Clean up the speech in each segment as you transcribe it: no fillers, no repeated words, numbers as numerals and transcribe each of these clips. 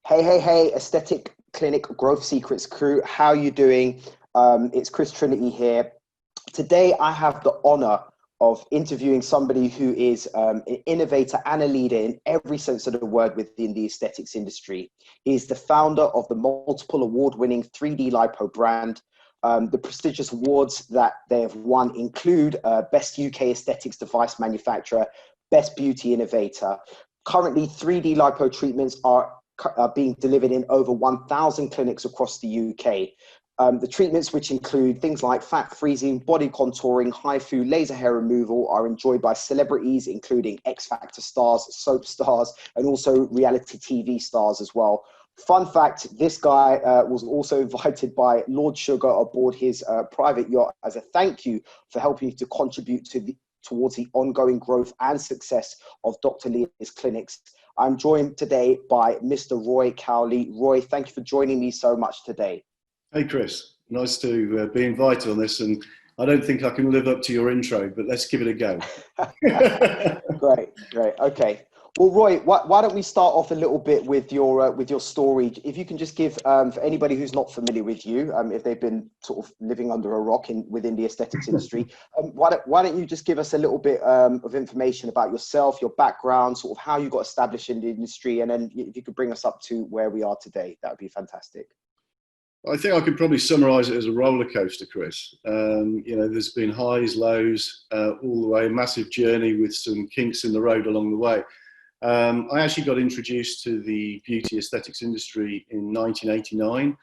Hey, hey, hey, Aesthetic Clinic Growth Secrets crew. How you doing? It's Chris Trinity here. Today, I have the honor of interviewing somebody who is an innovator and a leader in every sense of the word within the aesthetics industry. He's the founder of the multiple award-winning 3D-lipo brand. The prestigious awards that they have won include Best UK Aesthetics Device Manufacturer, Best Beauty Innovator. Currently, 3D lipo treatments are being delivered in over 1,000 clinics across the UK. The treatments, which include things like fat freezing, body contouring, HIFU, laser hair removal, are enjoyed by celebrities, including X Factor stars, soap stars, and also reality TV stars as well. Fun fact, this guy was also invited by Lord Sugar aboard his private yacht as a thank you for helping to contribute towards the ongoing growth and success of Dr. Leah's clinics. I'm joined today by Mr. Roy Cowley. Roy, thank you for joining me so much today. Hey, Chris. Nice to be invited on this. And I don't think I can live up to your intro, but let's give it a go. Great. Okay. Well, Roy, why don't we start off a little bit with your story? If you can just give, for anybody who's not familiar with you, if they've been sort of living under a rock within the aesthetics industry, why don't you just give us a little bit of information about yourself, your background, sort of how you got established in the industry, and then if you could bring us up to where we are today, that would be fantastic. I think I could probably summarize it as a roller coaster, Chris. There's been highs, lows, all the way, a massive journey with some kinks in the road along the way. I actually got introduced to the beauty aesthetics industry in 1989.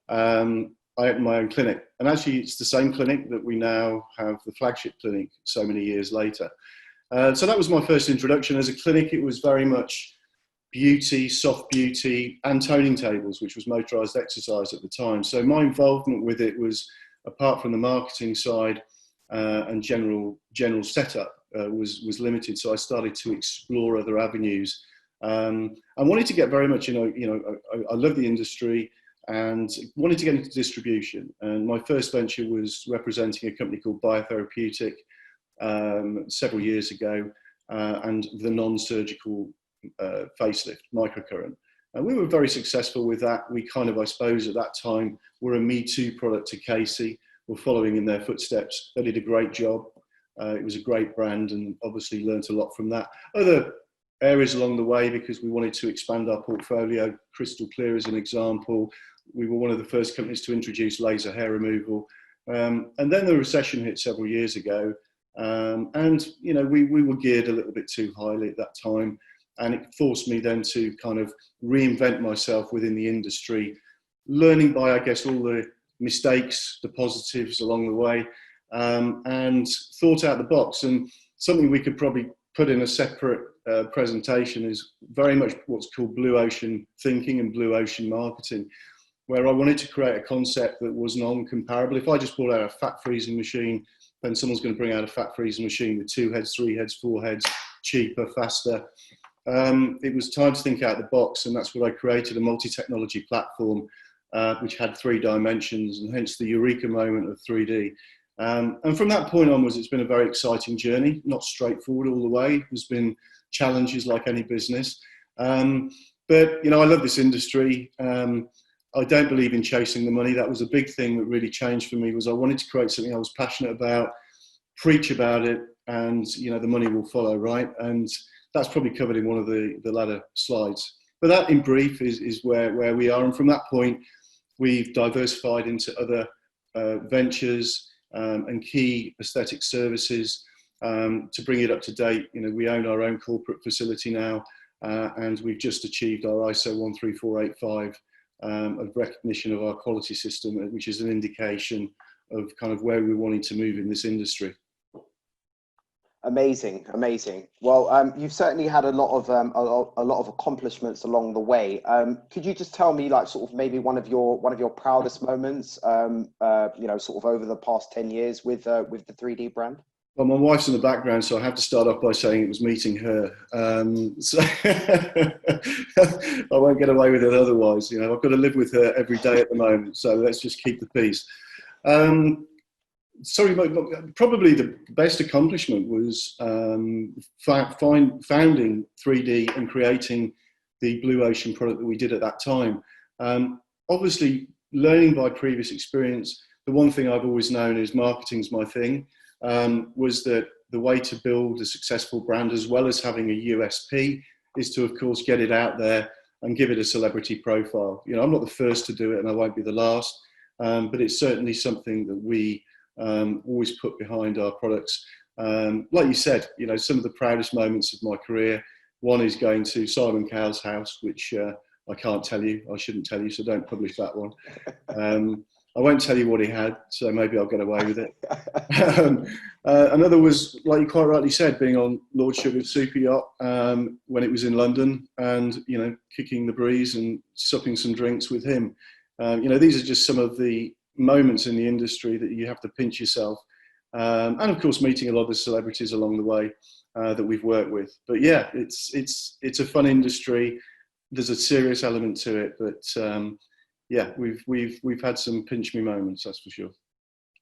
I opened my own clinic, and actually it's the same clinic that we now have the flagship clinic so many years later. So that was my first introduction. As a clinic, it was very much beauty, soft beauty, and toning tables, which was motorized exercise at the time. So my involvement with it was, apart from the marketing side and general setup, was limited. So I started to explore other avenues. I wanted to get very much, I love the industry and wanted to get into distribution. And my first venture was representing a company called Biotherapeutic several years ago, and the non-surgical facelift microcurrent. And we were very successful with that. We kind of, I suppose, at that time, were a Me Too product to Casey. We're following in their footsteps. They did a great job. It was a great brand, and obviously learnt a lot from that. Other areas along the way, because we wanted to expand our portfolio. Crystal Clear is an example. We were one of the first companies to introduce laser hair removal. And then the recession hit several years ago. We were geared a little bit too highly at that time. And it forced me then to kind of reinvent myself within the industry, learning by, I guess, all the mistakes, the positives along the way. And thought out the box. And something we could probably put in a separate presentation is very much what's called blue ocean thinking and blue ocean marketing, where I wanted to create a concept that was non-comparable. If I just brought out a fat freezing machine, then someone's going to bring out a fat freezing machine with 2 heads, 3 heads, 4 heads, cheaper, faster. It was time to think out the box, and that's what I created, a multi-technology platform which had 3 dimensions, and hence the eureka moment of 3D. And from that point onwards, it's been a very exciting journey, not straightforward all the way. There's been challenges like any business. But, I love this industry. I don't believe in chasing the money. That was a big thing that really changed for me, was I wanted to create something I was passionate about, preach about it, and, the money will follow, right? And that's probably covered in one of the latter slides. But that, in brief, is where we are. And from that point, we've diversified into other ventures, and key aesthetic services to bring it up to date. We own our own corporate facility now, and we've just achieved our ISO 13485 of recognition of our quality system, which is an indication of kind of where we're wanting to move in this industry. Amazing. Well, you've certainly had a lot of accomplishments along the way. Could you just tell me, like, sort of maybe one of your proudest moments, sort of over the past 10 years with the 3D brand? Well, my wife's in the background, so I have to start off by saying it was meeting her. So I won't get away with it otherwise. I've got to live with her every day at the moment. So let's just keep the peace. Probably the best accomplishment was founding 3D and creating the Blue Ocean product that we did at that time. Obviously, learning by previous experience, the one thing I've always known is marketing's my thing, was that the way to build a successful brand, as well as having a USP, is to, of course, get it out there and give it a celebrity profile. You know, I'm not the first to do it, and I won't be the last, but it's certainly something that we always put behind our products. Like you said, you know, some of the proudest moments of my career, one is going to Simon Cowell's house, which I can't tell you, I shouldn't tell you, so don't publish that one. I won't tell you what he had, so maybe I'll get away with it. Another was, like you quite rightly said, being on Lord Sugar's super yacht when it was in London, and, you know, kicking the breeze and supping some drinks with him. You know, these are just some of the moments in the industry that you have to pinch yourself. And of course, meeting a lot of the celebrities along the way that we've worked with. But yeah, it's a fun industry. There's a serious element to it, but yeah, we've had some pinch me moments, that's for sure.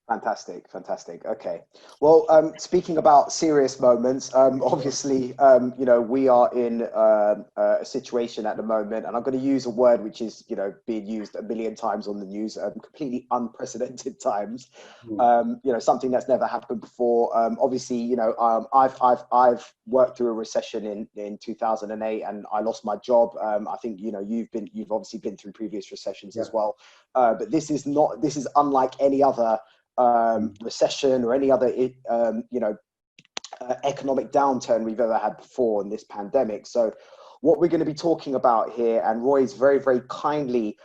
Fantastic, fantastic. Okay. Well, speaking about serious moments, obviously, you know, we are in a situation at the moment, and I'm going to use a word which is, you know, being used a million times on the news, completely unprecedented times. You know, something that's never happened before. Obviously, you know, I've worked through a recession in 2008, and I lost my job. I think, you know, you've obviously been through previous recessions as well, but this is unlike any other recession or any other you know, economic downturn we've ever had before in this pandemic. So what we're going to be talking about here, and Roy's very, very kindly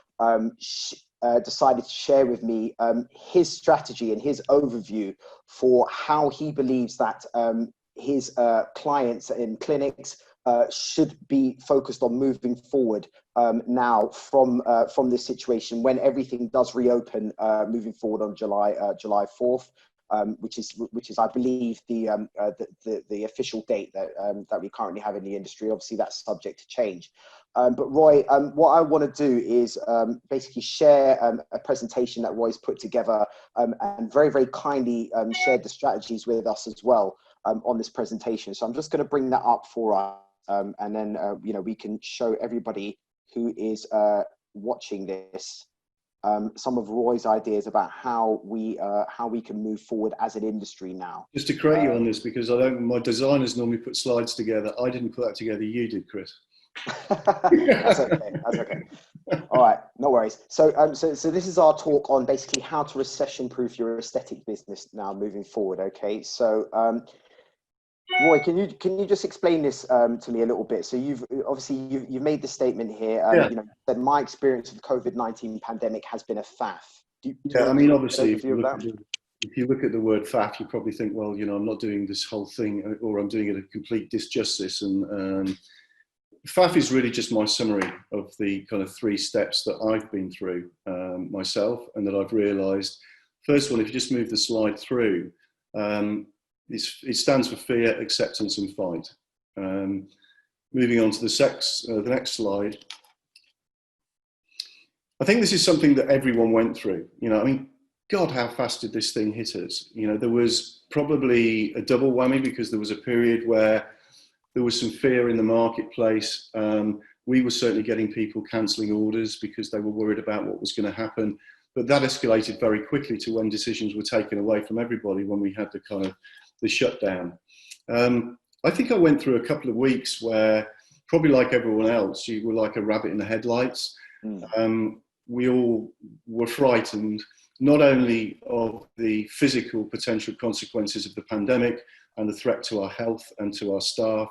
decided to share with me his strategy and his overview for how he believes that his clients in clinics should be focused on moving forward now from this situation when everything does reopen, moving forward on July 4th, which is I believe the official date that we currently have in the industry. Obviously, that's subject to change. But Roy, what I want to do is basically share a presentation that Roy's put together, and very, very kindly shared the strategies with us as well on this presentation. So I'm just going to bring that up for us. And then, you know, we can show everybody who is watching this some of Roy's ideas about how we can move forward as an industry now. Just to correct you on this, because my designers normally put slides together. I didn't put that together. You did, Chris. That's okay. That's okay. All right, no worries. So, so this is our talk on basically how to recession-proof your aesthetic business now moving forward. Okay, so. Roy, can you just explain this to me a little bit? So you've made the statement here. You know, that my experience with the COVID-19 pandemic has been a faff. I mean, obviously, if you look at the word faff, you probably think, well, you know, I'm not doing this whole thing, or I'm doing it a complete disjustice. And faff is really just my summary of the kind of 3 steps that I've been through myself, and that I've realised. First one, if you just move the slide through. It stands for fear, acceptance, and fight. Moving on to the next slide. I think this is something that everyone went through. You know, I mean, God, how fast did this thing hit us? You know, there was probably a double whammy, because there was a period where there was some fear in the marketplace. We were certainly getting people cancelling orders because they were worried about what was going to happen. But that escalated very quickly to when decisions were taken away from everybody when we had the shutdown. I think I went through a couple of weeks where, probably like everyone else, you were like a rabbit in the headlights. We all were frightened, not only of the physical potential consequences of the pandemic and the threat to our health and to our staff,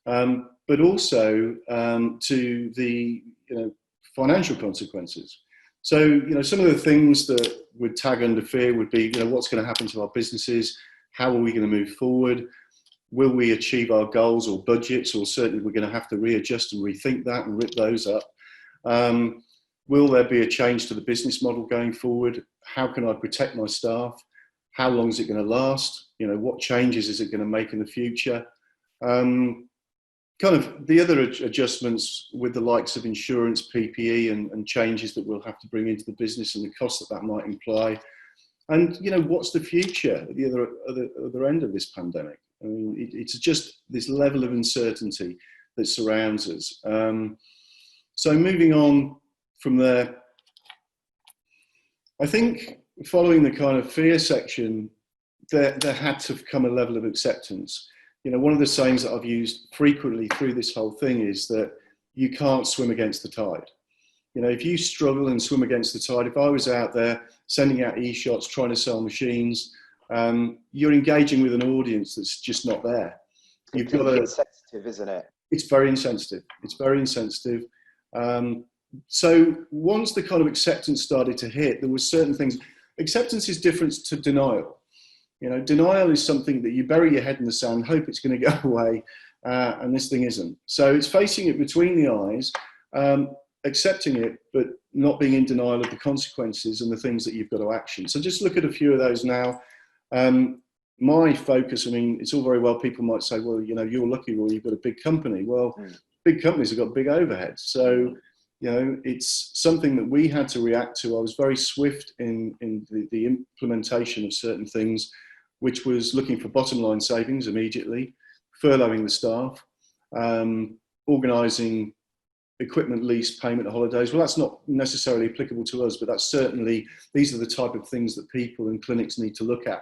but also to the, you know, financial consequences. So, you know, some of the things that would tag under fear would be, you know, what's going to happen to our businesses? How are we going to move forward? Will we achieve our goals or budgets? Or certainly we're going to have to readjust and rethink that and rip those up. Will there be a change to the business model going forward? How can I protect my staff? How long is it going to last? You know, what changes is it going to make in the future? Kind of the other adjustments with the likes of insurance, PPE, and changes that we'll have to bring into the business, and the cost that might imply. And, you know, what's the future at the other end of this pandemic? I mean, it's just this level of uncertainty. that surrounds us. So moving on from there, I think following the kind of fear section, there had to come a level of acceptance. You know, one of the sayings that I've used frequently through this whole thing is that you can't swim against the tide. You know, if you struggle and swim against the tide, if I was out there sending out e-shots, trying to sell machines, you're engaging with an audience that's just not there. You've got to, insensitive, isn't it? It's very insensitive. It's very insensitive. So once the kind of acceptance started to hit, there were certain things. Acceptance is different to denial. You know, denial is something that you bury your head in the sand, hope it's going to go away, and this thing isn't. So it's facing it between the eyes, accepting it, but not being in denial of the consequences and the things that you've got to action. So just look at a few of those now. My focus, I mean, it's all very well, people might say, well, you know, you're lucky, well, you've got a big company. Well, big companies have got big overheads. So, you know, it's something that we had to react to. I was very swift in the implementation of certain things, which was looking for bottom line savings immediately, furloughing the staff, organising equipment lease payment holidays. Well, that's not necessarily applicable to us, but that's certainly, these are the type of things that people and clinics need to look at.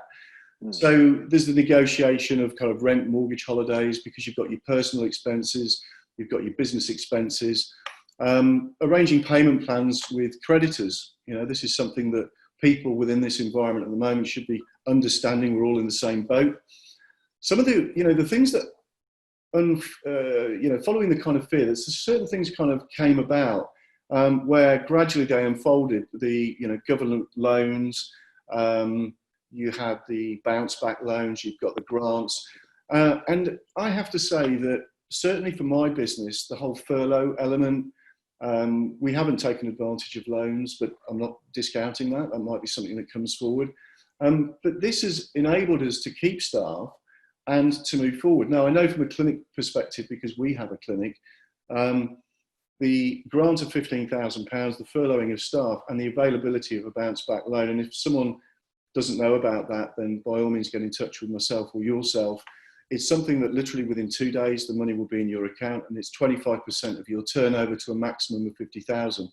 So there's the negotiation of kind of rent, mortgage holidays, because you've got your personal expenses, you've got your business expenses, arranging payment plans with creditors. You know, this is something that people within this environment at the moment should be understanding. We're all in the same boat. Some of the, you know, the things that, you know, following the kind of fear, there's certain things kind of came about where gradually they unfolded. The, you know, government loans, you had the bounce back loans, you've got the grants. And I have to say that certainly for my business, the whole furlough element, we haven't taken advantage of loans, but I'm not discounting that. That might be something that comes forward. But this has enabled us to keep staff and to move forward. Now, I know from a clinic perspective, because we have a clinic, the grant of £15,000, the furloughing of staff, and the availability of a bounce back loan. And if someone doesn't know about that, then by all means get in touch with myself or yourself. It's something that literally within 2 days, the money will be in your account, and it's 25% of your turnover to a maximum of 50,000.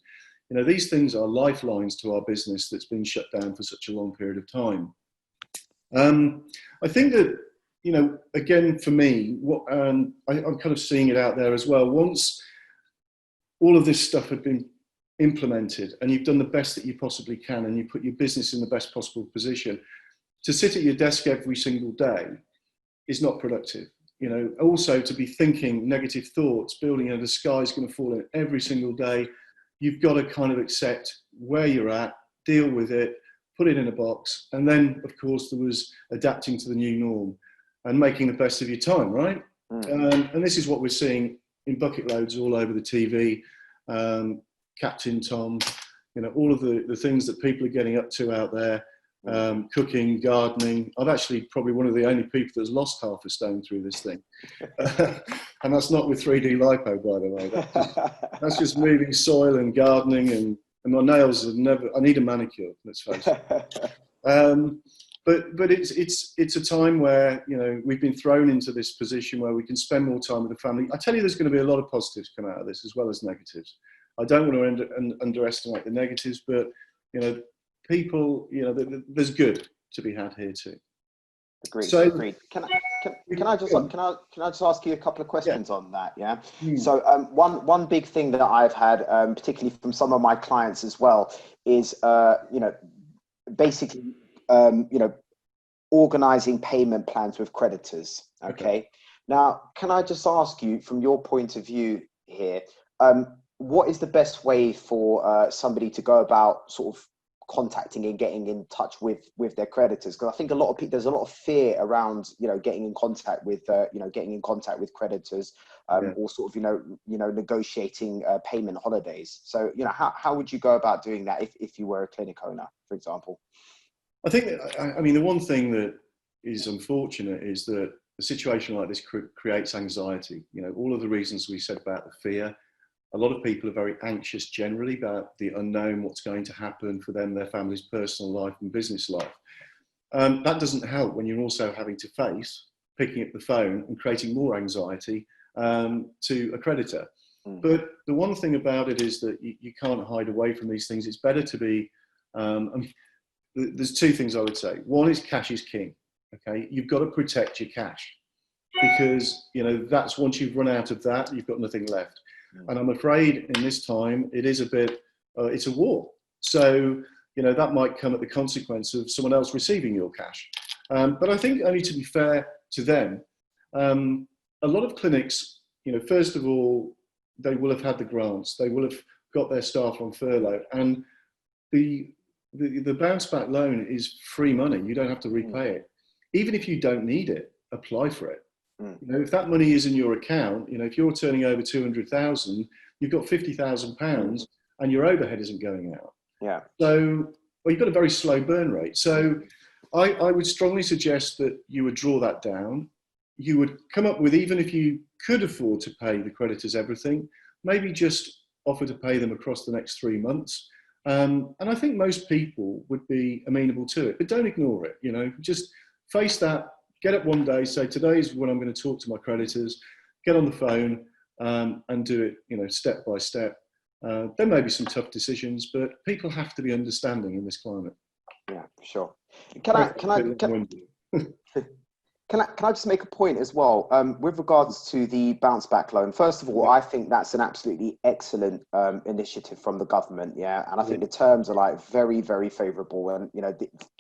You know, these things are lifelines to our business that's been shut down for such a long period of time. I think that, you know, again, for me, what I'm kind of seeing it out there as well. Once all of this stuff had been implemented and you've done the best that you possibly can and you put your business in the best possible position, to sit at your desk every single day is not productive. You know, also to be thinking negative thoughts, building, you know, the sky's going to fall in every single day. You've got to kind of accept where you're at, deal with it, put it in a box. And then, of course, there was adapting to the new norm and making the best of your time, right? And this is what we're seeing in bucket loads all over the TV. Captain Tom, you know, all of the things that people are getting up to out there, cooking, gardening. I'm actually probably one of the only people that's lost half a stone through this thing. And that's not with 3D-lipo, by the way. That's just moving soil and gardening, and my nails have never, I need a manicure, let's face it. But it's a time where, you know, we've been thrown into this position where we can spend more time with the family. I tell you, there's going to be a lot of positives come out of this as well as negatives. I don't want to underestimate the negatives, but, you know, people, you know, there's good to be had here too. Agreed. So, agreed. Can I just ask you a couple of questions on that? Yeah. So one big thing that I've had, particularly from some of my clients as well, is you know, basically you know, organizing payment plans with creditors. Okay. Now, can I just ask you, from your point of view here, what is the best way for somebody to go about sort of contacting and getting in touch with their creditors? Because I think there's a lot of fear around, you know, getting in contact with creditors, or sort of, you know, negotiating payment holidays. So, you know, how would you go about doing that if you were a clinic owner, for example? I think, I mean, the one thing that is unfortunate is that a situation like this creates anxiety. You know, all of the reasons we said about the fear. A lot of people are very anxious generally about the unknown, what's going to happen for them, their family's personal life and business life. That doesn't help when you're also having to face picking up the phone and creating more anxiety to a creditor. Mm. But the one thing about it is that you can't hide away from these things. It's better to be, there's two things I would say. One is cash is king, okay? You've got to protect your cash, because, you know, that's once you've run out of that, you've got nothing left. And I'm afraid in this time, it is a bit, it's a war. So, you know, that might come at the consequence of someone else receiving your cash. But I think, only to be fair to them, a lot of clinics, you know, first of all, they will have had the grants, they will have got their staff on furlough, and the bounce back loan is free money. You don't have to repay it. Even if you don't need it, apply for it. You know, if that money is in your account, you know, if you're turning over 200,000, you've got £50,000 and your overhead isn't going out. Yeah. So, well, you've got a very slow burn rate. So I would strongly suggest that you would draw that down. You would come up with, even if you could afford to pay the creditors everything, maybe just offer to pay them across the next 3 months. And I think most people would be amenable to it, but don't ignore it. You know, just face that, get up one day, say, today's when I'm going to talk to my creditors, get on the phone and do it, you know, step by step. There may be some tough decisions, but people have to be understanding in this climate. Yeah, for sure. Can I just make a point as well, with regards to the bounce back loan? First of all, I think that's an absolutely excellent initiative from the government. Yeah, and I think the terms are like very, very favourable, and you know,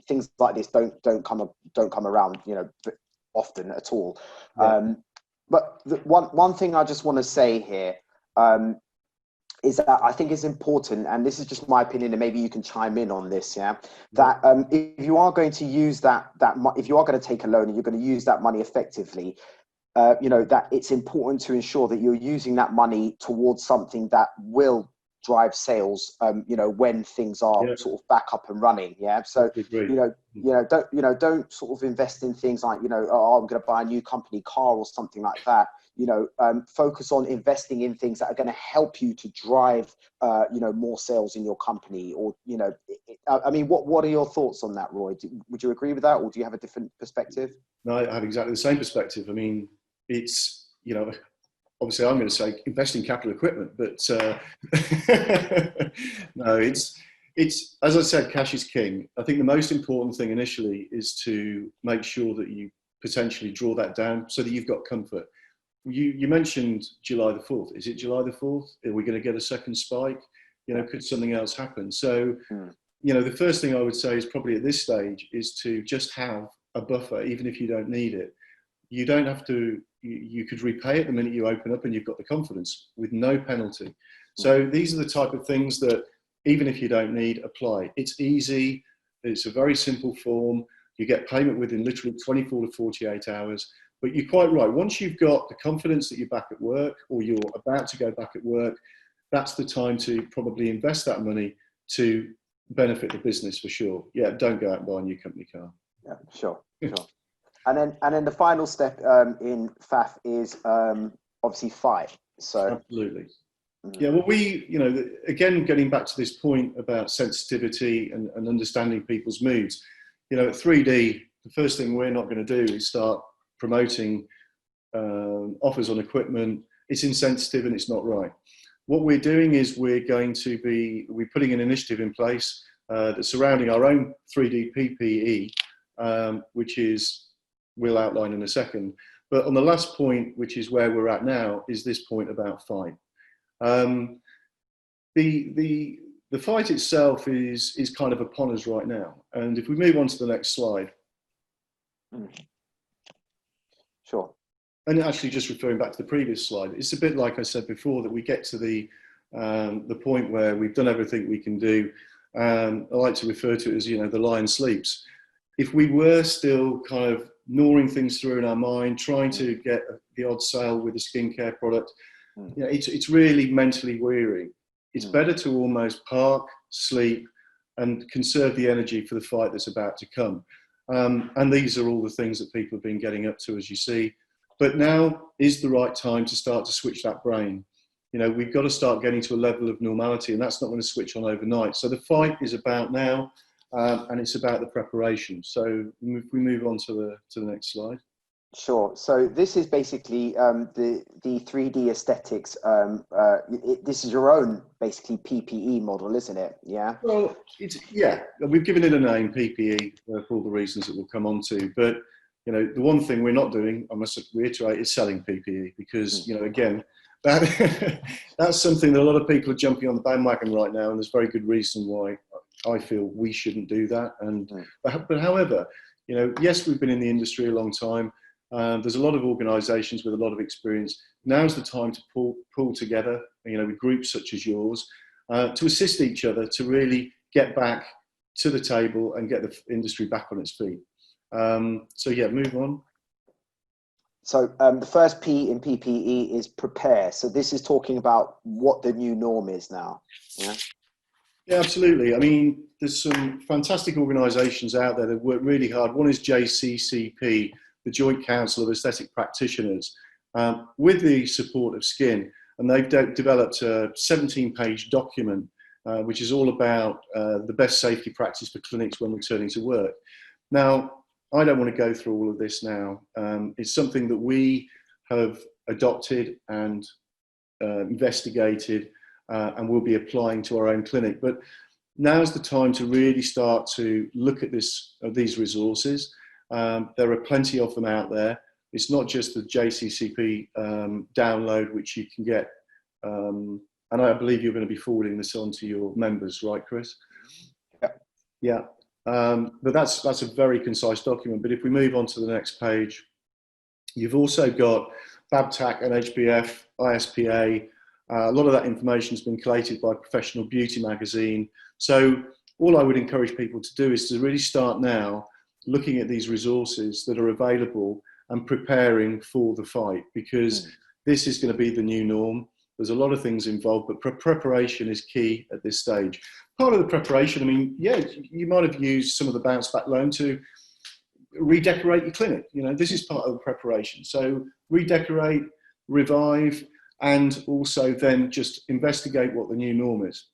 things like this don't come around, you know, often at all. But one thing I just want to say here is that I think it's important, and this is just my opinion, and maybe you can chime in on this, yeah, that if you are going to use if you are going to take a loan and you're going to use that money effectively, you know, that it's important to ensure that you're using that money towards something that will drive sales, you know, when things are sort of back up and running. Yeah. So, don't sort of invest in things like, you know, oh, I'm going to buy a new company car or something like that. You know, focus on investing in things that are going to help you to drive, you know, more sales in your company. Or, you know, I mean, what are your thoughts on that, Roy? Would you agree with that, or do you have a different perspective? No, I have exactly the same perspective. I mean, it's, you know, obviously I'm going to say invest in capital equipment, but no, it's, as I said, cash is king. I think the most important thing initially is to make sure that you potentially draw that down so that you've got comfort. You mentioned July the 4th. Is it July the 4th? Are we going to get a second spike? You know, could something else happen? So, you know, the first thing I would say is probably at this stage is to just have a buffer, even if you don't need it. You don't have to, you could repay it the minute you open up and you've got the confidence with no penalty. So these are the type of things that, even if you don't need, apply. It's easy. It's a very simple form. You get payment within literally 24 to 48 hours. But you're quite right. Once you've got the confidence that you're back at work, or you're about to go back at work, that's the time to probably invest that money to benefit the business for sure. Yeah, don't go out and buy a new company car. Yeah, sure. And then the final step in FAF is obviously FI. So absolutely. Yeah, well, you know, again, getting back to this point about sensitivity and understanding people's moods, you know, at 3D, the first thing we're not going to do is start promoting offers on equipment. It's insensitive and it's not right. What we're doing is we're putting an initiative in place that's surrounding our own 3D PPE, which we'll outline in a second. But on the last point, which is where we're at now, is this point about fight. The fight itself is kind of upon us right now. And if we move on to the next slide. Sure. And actually, just referring back to the previous slide, it's a bit like I said before, that we get to the point where we've done everything we can do. I like to refer to it as, you know, the lion sleeps. If we were still kind of gnawing things through in our mind, trying to get the odd sale with a skincare product, you know, it's really mentally wearing. It's better to almost park, sleep, and conserve the energy for the fight that's about to come. And these are all the things that people have been getting up to, as you see. But now is the right time to start to switch that brain. You know, we've got to start getting to a level of normality, and that's not going to switch on overnight. So the fight is about now, and it's about the preparation. So if we move on to the next slide. Sure. So this is basically the 3D aesthetics. This is your own basically PPE model, isn't it? Yeah. Well, yeah, we've given it a name, PPE, for all the reasons that we'll come on to. But, you know, the one thing we're not doing, I must reiterate, is selling PPE because, you know, again, that that's something that a lot of people are jumping on the bandwagon right now, and there's very good reason why I feel we shouldn't do that. And but however, you know, yes, we've been in the industry a long time. There's a lot of organisations with a lot of experience. Now's the time to pull together, you know, with groups such as yours, to assist each other to really get back to the table and get the industry back on its feet. So yeah, move on. So the first P in PPE is prepare. So this is talking about what the new norm is now. Yeah. Yeah, absolutely. I mean, there's some fantastic organisations out there that work really hard. One is JCCP, the Joint Council of Aesthetic Practitioners, with the support of Skin, and they've developed a 17-page document, which is all about the best safety practice for clinics when returning to work. Now, I don't want to go through all of this now. It's something that we have adopted and investigated, and we'll be applying to our own clinic. But now's the time to really start to look at these resources. There are plenty of them out there. It's not just the JCCP download, which you can get. And I believe you're going to be forwarding this on to your members, right, Chris? Yeah. Yeah. But that's a very concise document. But if we move on to the next page, you've also got BABTAC and HBF, ISPA. A lot of that information has been collated by Professional Beauty magazine. So all I would encourage people to do is to really start now looking at these resources that are available and preparing for the fight, because this is going to be the new norm. There's a lot of things involved, but preparation is key at this stage. Part of the preparation, I mean, yeah, you might have used some of the bounce back loan to redecorate your clinic. You know, this is part of the preparation. So redecorate, revive, and also then just investigate what the new norm is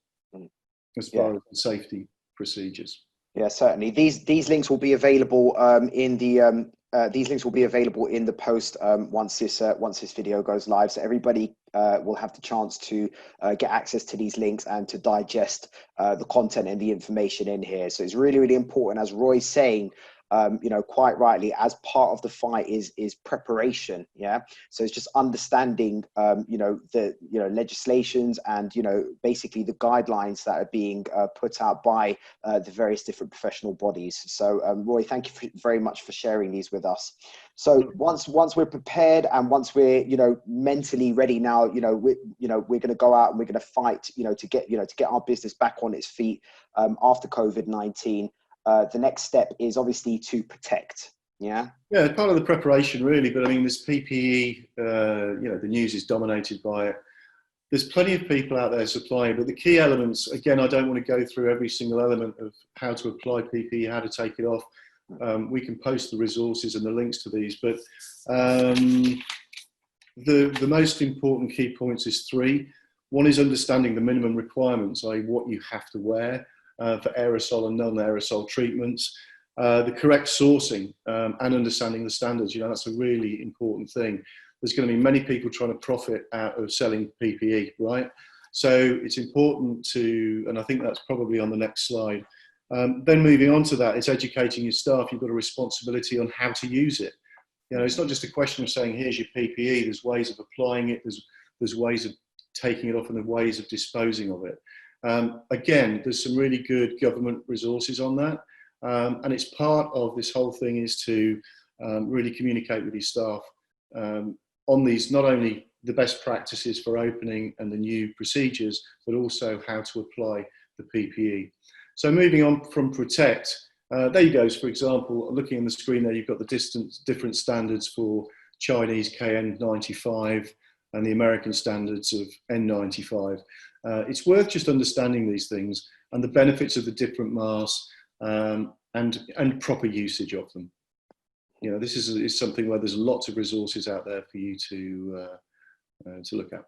as far as the safety procedures. Yeah, certainly. These links will be available in the these links will be available in the post once this video goes live. So everybody will have the chance to get access to these links and to digest the content and the information in here. So it's really, really important, as Roy's saying, you know, quite rightly, as part of the fight is preparation. Yeah. So it's just understanding, you know, the, you know, legislations and, you know, basically the guidelines that are being put out by the various different professional bodies. So Roy, thank you very much for sharing these with us. So once we're prepared and once we're, you know, mentally ready now, we're going to go out and we're going to fight, to get our business back on its feet after COVID-19. The next step is obviously to protect. Yeah, part of the preparation really, but I mean, this PPE, the news is dominated by it. There's plenty of people out there supplying, but the key elements, again, I don't want to go through every single element of how to apply PPE, how to take it off. We can post the resources and the links to these, but the most important key points is three. One is understanding the minimum requirements, i.e. what you have to wear for aerosol and non-aerosol treatments, the correct sourcing and understanding the standards. That's a really important thing. There's going to be many people trying to profit out of selling PPE, right? So it's important to, and I think that's probably on the next slide. Then moving on to that, it's educating your staff. You've got a responsibility on how to use it. It's not just a question of saying, here's your PPE. There's ways of applying it. There's ways of taking it off and the ways of disposing of it. Again, there's some really good government resources on that. And it's part of this whole thing is to really communicate with your staff on these, not only the best practices for opening and the new procedures, but also how to apply the PPE. So moving on from protect, there you go. For example, looking on the screen there, you've got the different standards for Chinese KN95 and the American standards of N95. It's worth just understanding these things and the benefits of the different masks and proper usage of them. This is something where there's lots of resources out there for you to look at.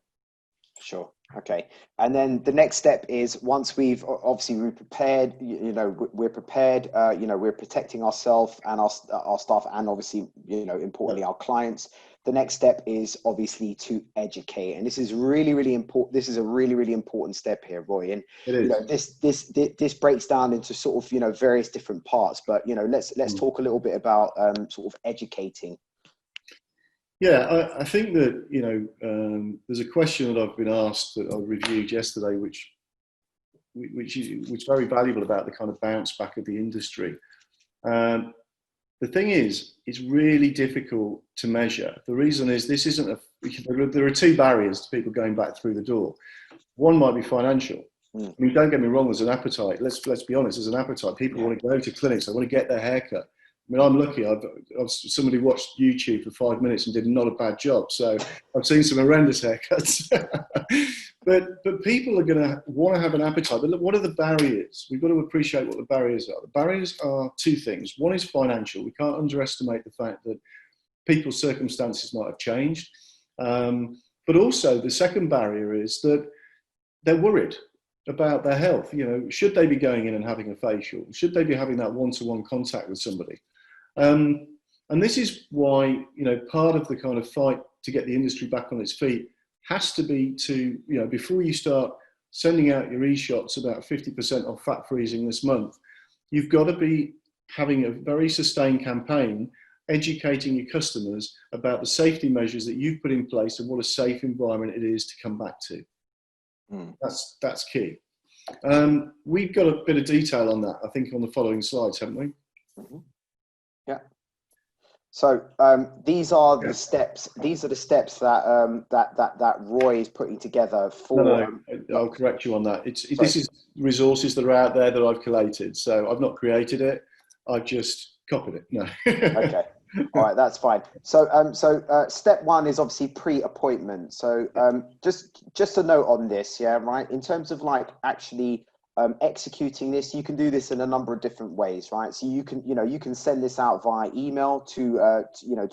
Sure. Okay. And then the next step is, once we're prepared, we're prepared, we're protecting ourselves and our staff, and obviously, importantly, our clients. The next step is obviously to educate. And this is really, really important. This is a really, really important step here, Roy. And, It is. This breaks down into sort of, various different parts, but, let's talk a little bit about sort of educating. Yeah, I think that, there's a question that I've been asked that I reviewed yesterday, which is very valuable about the kind of bounce back of the industry. The thing is, it's really difficult to measure. The reason is there are two barriers to people going back through the door. One might be financial. I mean, don't get me wrong, there's an appetite. Let's be honest, there's an appetite. People want to go to clinics, they want to get their hair cut. I mean, I'm lucky. Somebody watched YouTube for 5 minutes and did not a bad job. So I've seen some horrendous haircuts. but people are going to want to have an appetite. But look, what are the barriers? We've got to appreciate what the barriers are. The barriers are two things. One is financial. We can't underestimate the fact that people's circumstances might have changed. But also the second barrier is that they're worried about their health. Should they be going in and having a facial? Should they be having that one-to-one contact with somebody? And this is why, part of the kind of fight to get the industry back on its feet has to be to, before you start sending out your e-shots about 50% off fat freezing this month, you've got to be having a very sustained campaign, educating your customers about the safety measures that you've put in place and what a safe environment it is to come back to. That's key. We've got a bit of detail on that, I think, on the following slides, haven't we? Yeah. So these are the steps. These are the steps that Roy is putting together for. No, I'll correct you on that. This is resources that are out there that I've collated. So I've not created it. I've just copied it. No. Okay. All right, that's fine. So, step one is obviously pre-appointment. So, just a note on this, yeah, right. In terms of like actually executing this, you can do this in a number of different ways, right? So you can send this out via email to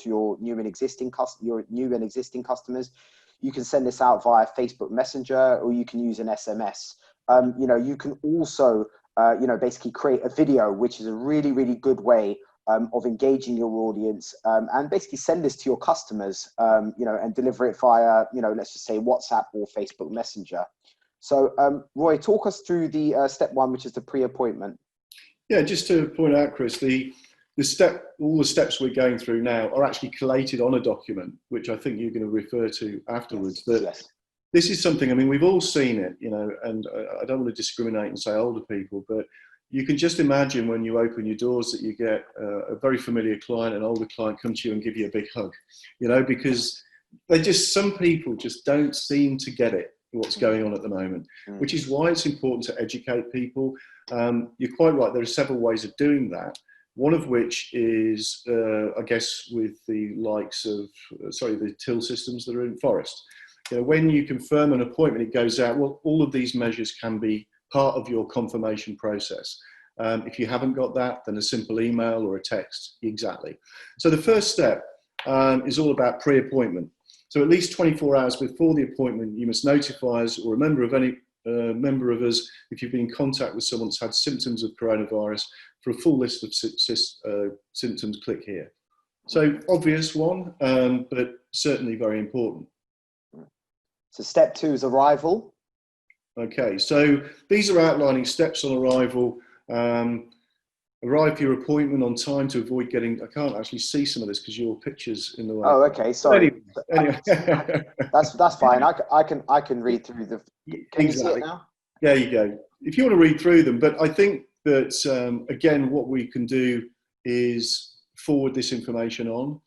your new and existing customers. You can send this out via Facebook Messenger, or you can use an SMS. You can also basically create a video, which is a really, really good way of engaging your audience, and basically send this to your customers, and deliver it via, let's just say WhatsApp or Facebook Messenger. So, Roy, talk us through the step one, which is the pre-appointment. Yeah, just to point out, Chris, all the steps we're going through now are actually collated on a document, which I think you're going to refer to afterwards. Yes. This is something, I mean, we've all seen it, and I don't want to discriminate and say older people, but you can just imagine when you open your doors that you get a very familiar client, an older client, come to you and give you a big hug, because some people just don't seem to get it, what's going on at the moment, which is why it's important to educate people. You're quite right, there are several ways of doing that. One of which is, I guess, with the likes of, the till systems that are in Forest. When you confirm an appointment, it goes out, well, all of these measures can be part of your confirmation process. If you haven't got that, then a simple email or a text, exactly. So the first step is all about pre-appointment. So at least 24 hours before the appointment, you must notify us or a member of us if you've been in contact with someone that's had symptoms of coronavirus. For a full list of symptoms, click here. So obvious one, but certainly very important. So step two is arrival. Okay, so these are outlining steps on arrival. Arrive for your appointment on time to avoid getting, I can't actually see some of this because your picture's in the way. Oh, okay, sorry. Anyway. That's fine. I can read through the, can you see it now? There you go. If you want to read through them, but I think that, again, what we can do is forward this information on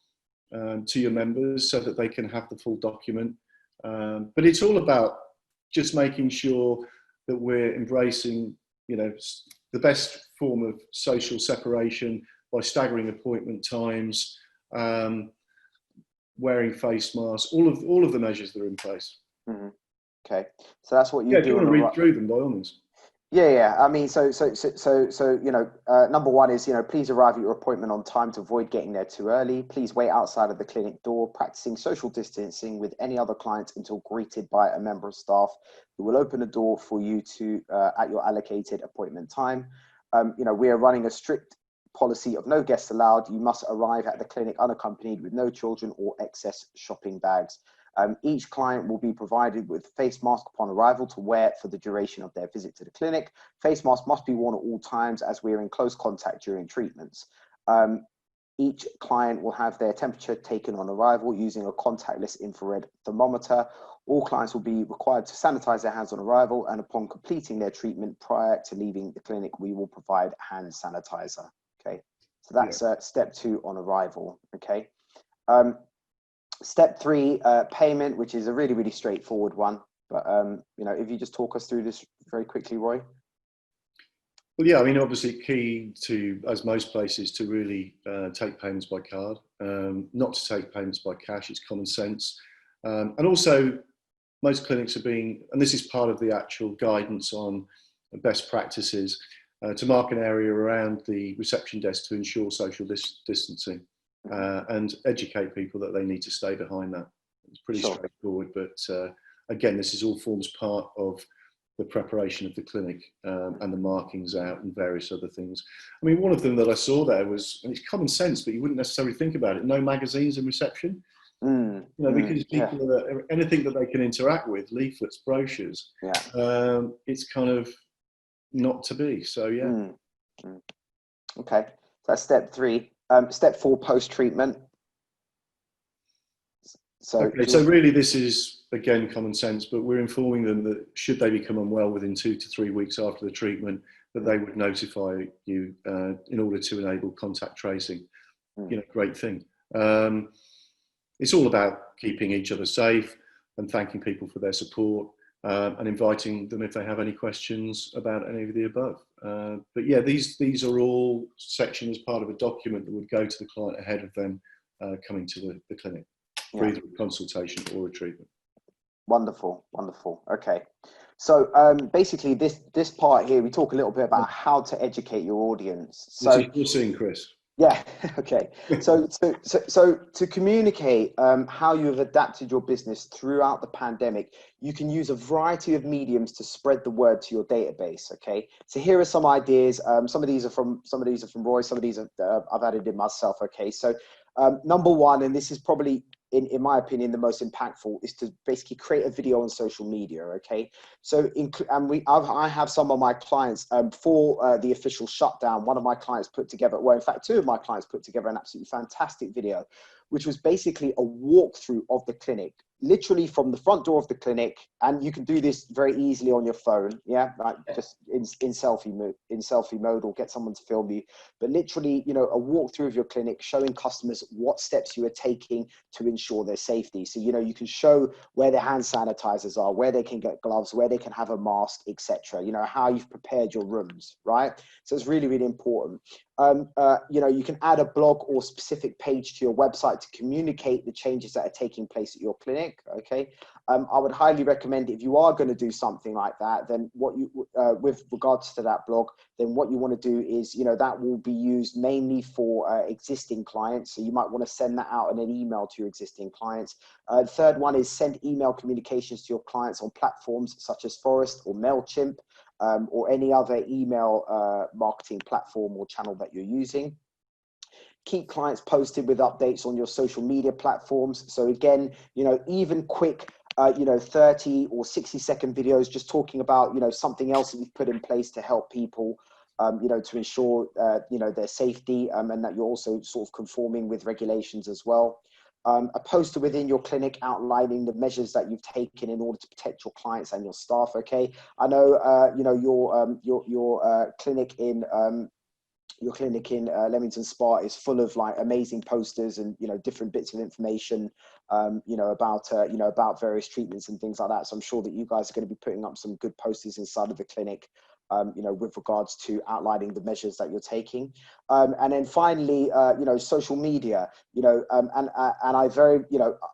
to your members so that they can have the full document. But it's all about just making sure that we're embracing, the best form of social separation by staggering appointment times, wearing face masks, all of the measures that are in place. Mm-hmm. Okay, so that's what you do. If you want to read through them, by all means. Yeah. I mean, number one is, please arrive at your appointment on time to avoid getting there too early. Please wait outside of the clinic door, practicing social distancing with any other clients until greeted by a member of staff who will open the door for you at your allocated appointment time. We are running a strict policy of no guests allowed. You must arrive at the clinic unaccompanied with no children or excess shopping bags. Each client will be provided with face mask upon arrival to wear for the duration of their visit to the clinic. Face mask must be worn at all times as we are in close contact during treatments. Each client will have their temperature taken on arrival using a contactless infrared thermometer. All clients will be required to sanitize their hands on arrival, and upon completing their treatment prior to leaving the clinic, we will provide hand sanitizer. Okay, so that's step 2 on arrival. Okay. Step 3, payment, which is a really, really straightforward one. But, if you just talk us through this very quickly, Roy. Well, yeah, I mean, obviously key to, as most places, to really take payments by card, not to take payments by cash. It's common sense. And also, most clinics are being, and this is part of the actual guidance on best practices, to mark an area around the reception desk to ensure social distancing. And educate people that they need to stay behind that. It's pretty straightforward, but again, this is all forms part of the preparation of the clinic and the markings out and various other things. I mean, one of them that I saw there was, and it's common sense, but you wouldn't necessarily think about it, no magazines in reception. Because people are, anything that they can interact with, leaflets, brochures, it's kind of not to be. So, yeah. Okay, so that's step 3. Step 4, post-treatment. So really this is, again, common sense, but we're informing them that should they become unwell within 2 to 3 weeks after the treatment, that they would notify you in order to enable contact tracing. Great thing. It's all about keeping each other safe and thanking people for their support, and inviting them if they have any questions about any of the above. But yeah, these are all sections as part of a document that would go to the client ahead of them coming to the clinic for either a consultation or a treatment. Wonderful. Okay. So basically this part here, we talk a little bit about how to educate your audience. So this is your scene, Chris. Yeah. Okay. So to communicate how you have adapted your business throughout the pandemic, you can use a variety of mediums to spread the word to your database. Okay. So here are some ideas. Some of these are from Roy. Some of these I've added in myself. Okay. So number one, and this is probably in my opinion, the most impactful, is to basically create a video on social media. Okay, so I have some of my clients for the official shutdown. One of my clients put together, well, in fact, 2 of my clients put together an absolutely fantastic video, which was basically a walkthrough of the clinic, literally from the front door of the clinic. And you can do this very easily on your phone, like just in selfie mode, or get someone to film you. But literally, a walkthrough of your clinic, showing customers what steps you are taking to ensure their safety. So you can show where their hand sanitizers are, where they can get gloves, where they can have a mask, etc. How you've prepared your rooms, right? So it's really, really important. You can add a blog or specific page to your website to communicate the changes that are taking place at your clinic. Okay. I would highly recommend, if you are going to do something like that, then with regards to that blog, then what you want to do is, that will be used mainly for existing clients. So you might want to send that out in an email to your existing clients. The third one is send email communications to your clients on platforms such as Forest or MailChimp, or any other email marketing platform or channel that you're using. Keep clients posted with updates on your social media platforms. So again, even quick 30 or 60-second videos just talking about something else that you've put in place to help people to ensure their safety, and that you're also sort of conforming with regulations as well. A poster within your clinic outlining the measures that you've taken in order to protect your clients and your staff. Okay, I know your clinic in Leamington Spa is full of like amazing posters and different bits of information about various treatments and things like that. So I'm sure that you guys are going to be putting up some good posters inside of the clinic with regards to outlining the measures that you're taking. And then finally, social media, and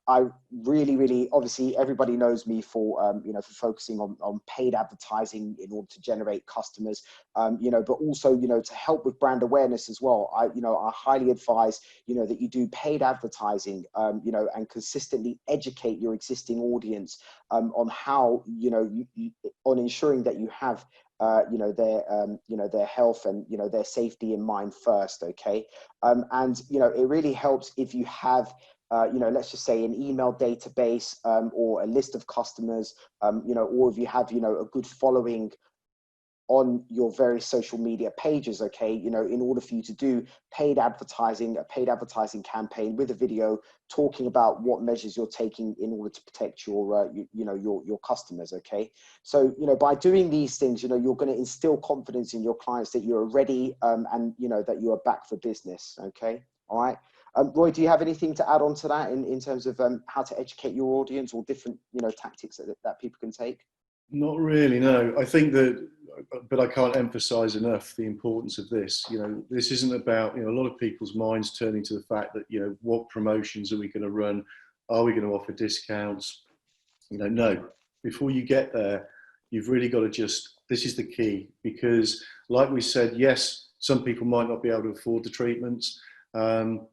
I really, obviously everybody knows me for, for focusing on paid advertising in order to generate customers, but also, to help with brand awareness as well. I highly advise, that you do paid advertising, and consistently educate your existing audience on how, on ensuring that you have their health and their safety in mind first. Okay. And it really helps if you have let's just say an email database, or a list of customers, or if you have a good following on your various social media pages. Okay, in order for you to do a paid advertising campaign with a video talking about what measures you're taking in order to protect your your customers. Okay, so by doing these things, you're going to instill confidence in your clients that you're ready, and that you are back for business. Okay, all right. Roy, do you have anything to add on to that in terms of how to educate your audience, or different tactics that people can take? Not really, no. I think that, but I can't emphasize enough the importance of this. This isn't about, a lot of people's minds turning to the fact that, what promotions are we going to run? Are we going to offer discounts? No. Before you get there, you've really got to this is the key, because like we said, yes, some people might not be able to afford the treatments, and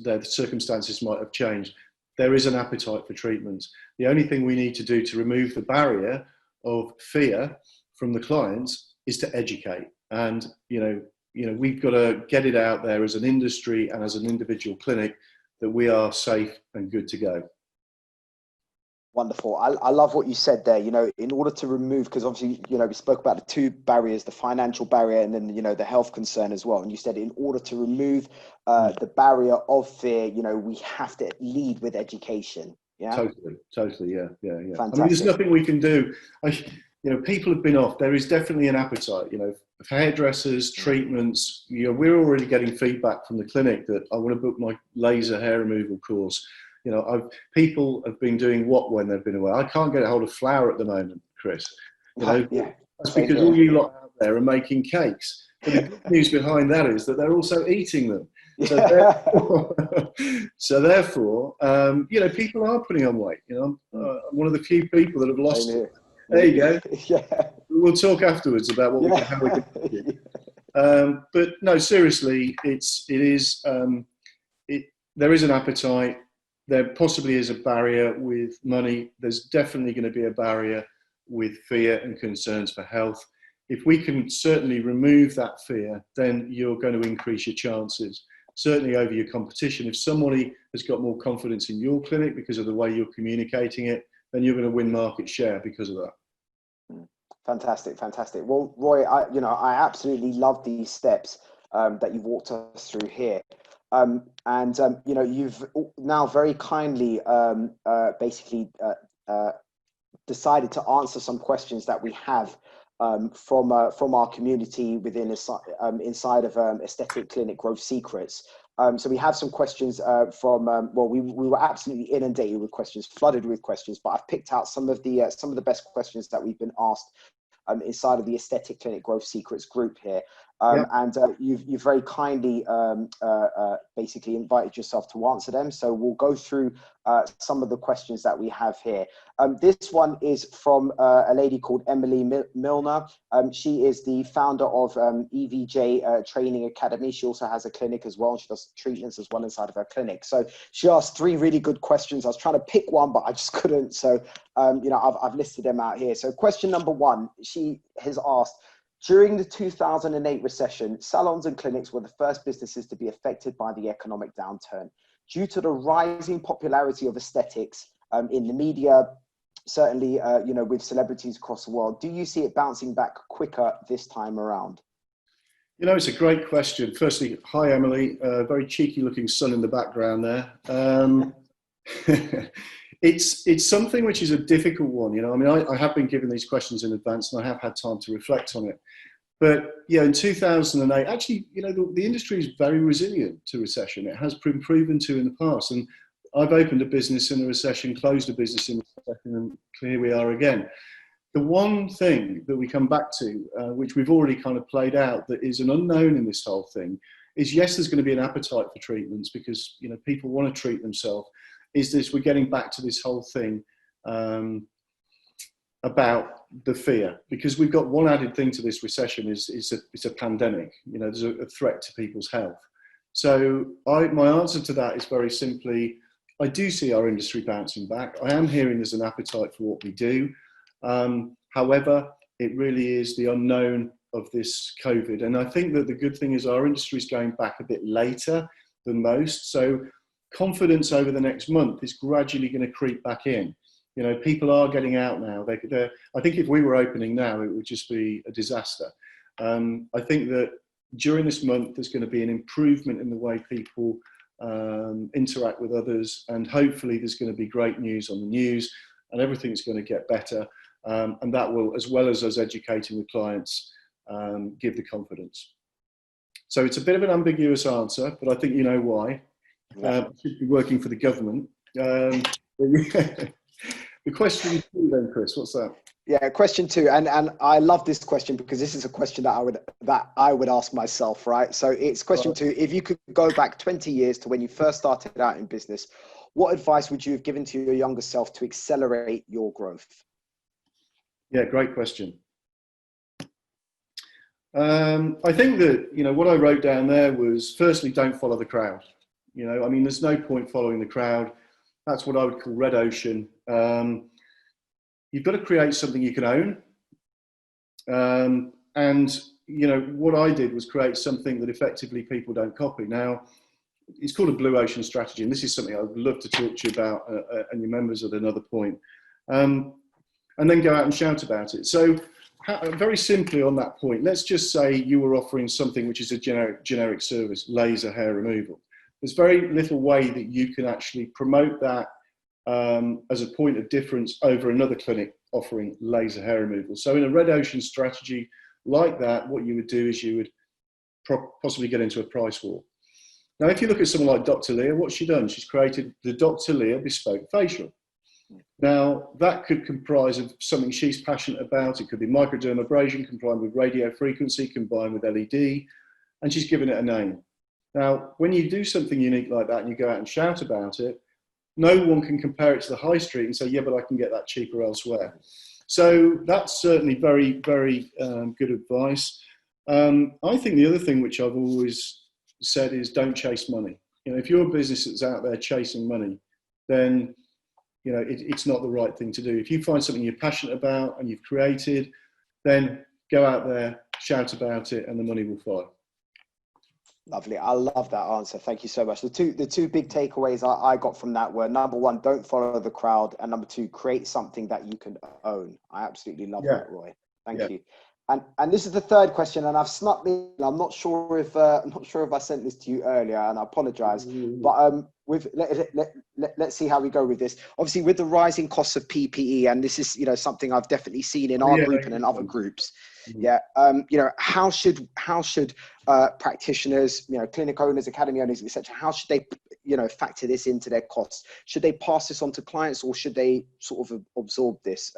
their circumstances might have changed. There is an appetite for treatments. The only thing we need to do to remove the barrier of fear from the clients is to educate. And we've got to get it out there as an industry and as an individual clinic that we are safe and good to go. Wonderful. I love what you said there. In order to remove, because obviously we spoke about the two barriers, the financial barrier and then the health concern as well. And you said in order to remove the barrier of fear, we have to lead with education. Yeah, totally. Yeah. Fantastic. I mean, there's nothing we can do. People have been off. There is definitely an appetite. Hairdressers, treatments. We're already getting feedback from the clinic that I want to book my laser hair removal course. People have been doing what when they've been away. I can't get a hold of flour at the moment, Chris. Yeah, that's because all you lot out there are making cakes. But the good news behind that is that they're also eating them. So therefore, people are putting on weight. I'm one of the few people that have lost it. There you go. Yeah. We'll talk afterwards about how we can do it. But no, seriously, there is an appetite. There possibly is a barrier with money. There's definitely going to be a barrier with fear and concerns for health. If we can certainly remove that fear, then you're going to increase your chances, certainly over your competition. If somebody has got more confidence in your clinic because of the way you're communicating it, then you're going to win market share because of that. Fantastic. Well, Roy, I absolutely love these steps that you've walked us through here. You've now very kindly basically decided to answer some questions that we have from our community within inside of Aesthetic Clinic Growth Secrets. So we have some questions from we were absolutely inundated with questions, flooded with questions, but I've picked out some of the best questions that we've been asked inside of the Aesthetic Clinic Growth Secrets group here. And you've very kindly basically invited yourself to answer them. So we'll go through some of the questions that we have here. This one is from a lady called Emily Milner. She is the founder of EVJ Training Academy. She also has a clinic as well. She does treatments as well inside of her clinic. So she asked 3 really good questions. I was trying to pick one, but I just couldn't. So, I've listed them out here. So question number 1, she has asked, during the 2008 recession, salons and clinics were the first businesses to be affected by the economic downturn. Due to the rising popularity of aesthetics in the media, certainly, with celebrities across the world, do you see it bouncing back quicker this time around? It's a great question. Firstly, hi, Emily. Very cheeky looking sun in the background there. It's something which is a difficult one. I have been given these questions in advance and I have had time to reflect on it. But in 2008, actually, the industry is very resilient to recession. It has been proven to in the past. And I've opened a business in a recession, closed a business in a recession, and here we are again. the one thing that we come back to, which we've already kind of played out, that is an unknown in this whole thing, is yes, there's going to be an appetite for treatments because, you know, people want to treat themselves. Is this, we're getting back to this whole thing about the fear, because we've got one added thing to this recession is it's a pandemic. You know, there's a threat to people's health. So my answer to that is very simply, I do see our industry bouncing back. I am hearing there's an appetite for what we do. However, it really is the unknown of this COVID. And I think that the good thing is our industry is going back a bit later than most. So confidence over the next month is gradually going to creep back in. You know, people are getting out now. I think if we were opening now, it would just be a disaster. I think that during this month, there's going to be an improvement in the way people interact with others. And hopefully there's going to be great news on the news and everything's going to get better. And that will, as well as us educating the clients, give the confidence. So it's a bit of an ambiguous answer, but I think you know why. I should be working for the government. The question 2 then, Chris, what's that? Yeah, question 2, and I love this question because this is a question that I would ask myself, right? So it's question 2. If you could go back 20 years to when you first started out in business, what advice would you have given to your younger self to accelerate your growth? Yeah, great question. I think that, you know, what I wrote down there was, firstly, don't follow the crowd. You know, I mean, there's no point following the crowd. That's what I would call red ocean. You've got to create something you can own. And, you know, what I did was create something that effectively people don't copy. Now, it's called a blue ocean strategy. And this is something I would love to talk to you about and your members at another point. And then go out and shout about it. So very simply on that point, let's just say you were offering something which is a generic service, laser hair removal. There's very little way that you can actually promote that as a point of difference over another clinic offering laser hair removal. So in a red ocean strategy like that, what you would do is you would possibly get into a price war. Now, if you look at someone like Dr. Leah, what's she done? She's created the Dr. Leah bespoke facial. Now, that could comprise of something she's passionate about. It could be microdermabrasion combined with radio frequency, combined with LED, and she's given it a name. Now, when you do something unique like that and you go out and shout about it, no one can compare it to the high street and say, yeah, but I can get that cheaper elsewhere. So that's certainly very, very good advice. I think the other thing which I've always said is don't chase money. You know, if you're a business that's out there chasing money, then you know, it's not the right thing to do. If you find something you're passionate about and you've created, then go out there, shout about it, and the money will follow. Lovely. I love that answer. Thank you so much. The two big takeaways I got from that were, number 1, don't follow the crowd, and number 2, create something that you can own. I absolutely love that, Roy. Thank you. And this is the third question, and I've snuck this. I'm not sure if I sent this to you earlier, and I apologize. But let's see how we go with this. Obviously, with the rising costs of PPE, and this is, you know, something I've definitely seen in our group and in other groups. You know, how should practitioners, you know, clinic owners, academy owners, etc., how should they, you know, factor this into their costs? Should they pass this on to clients, or should they sort of absorb this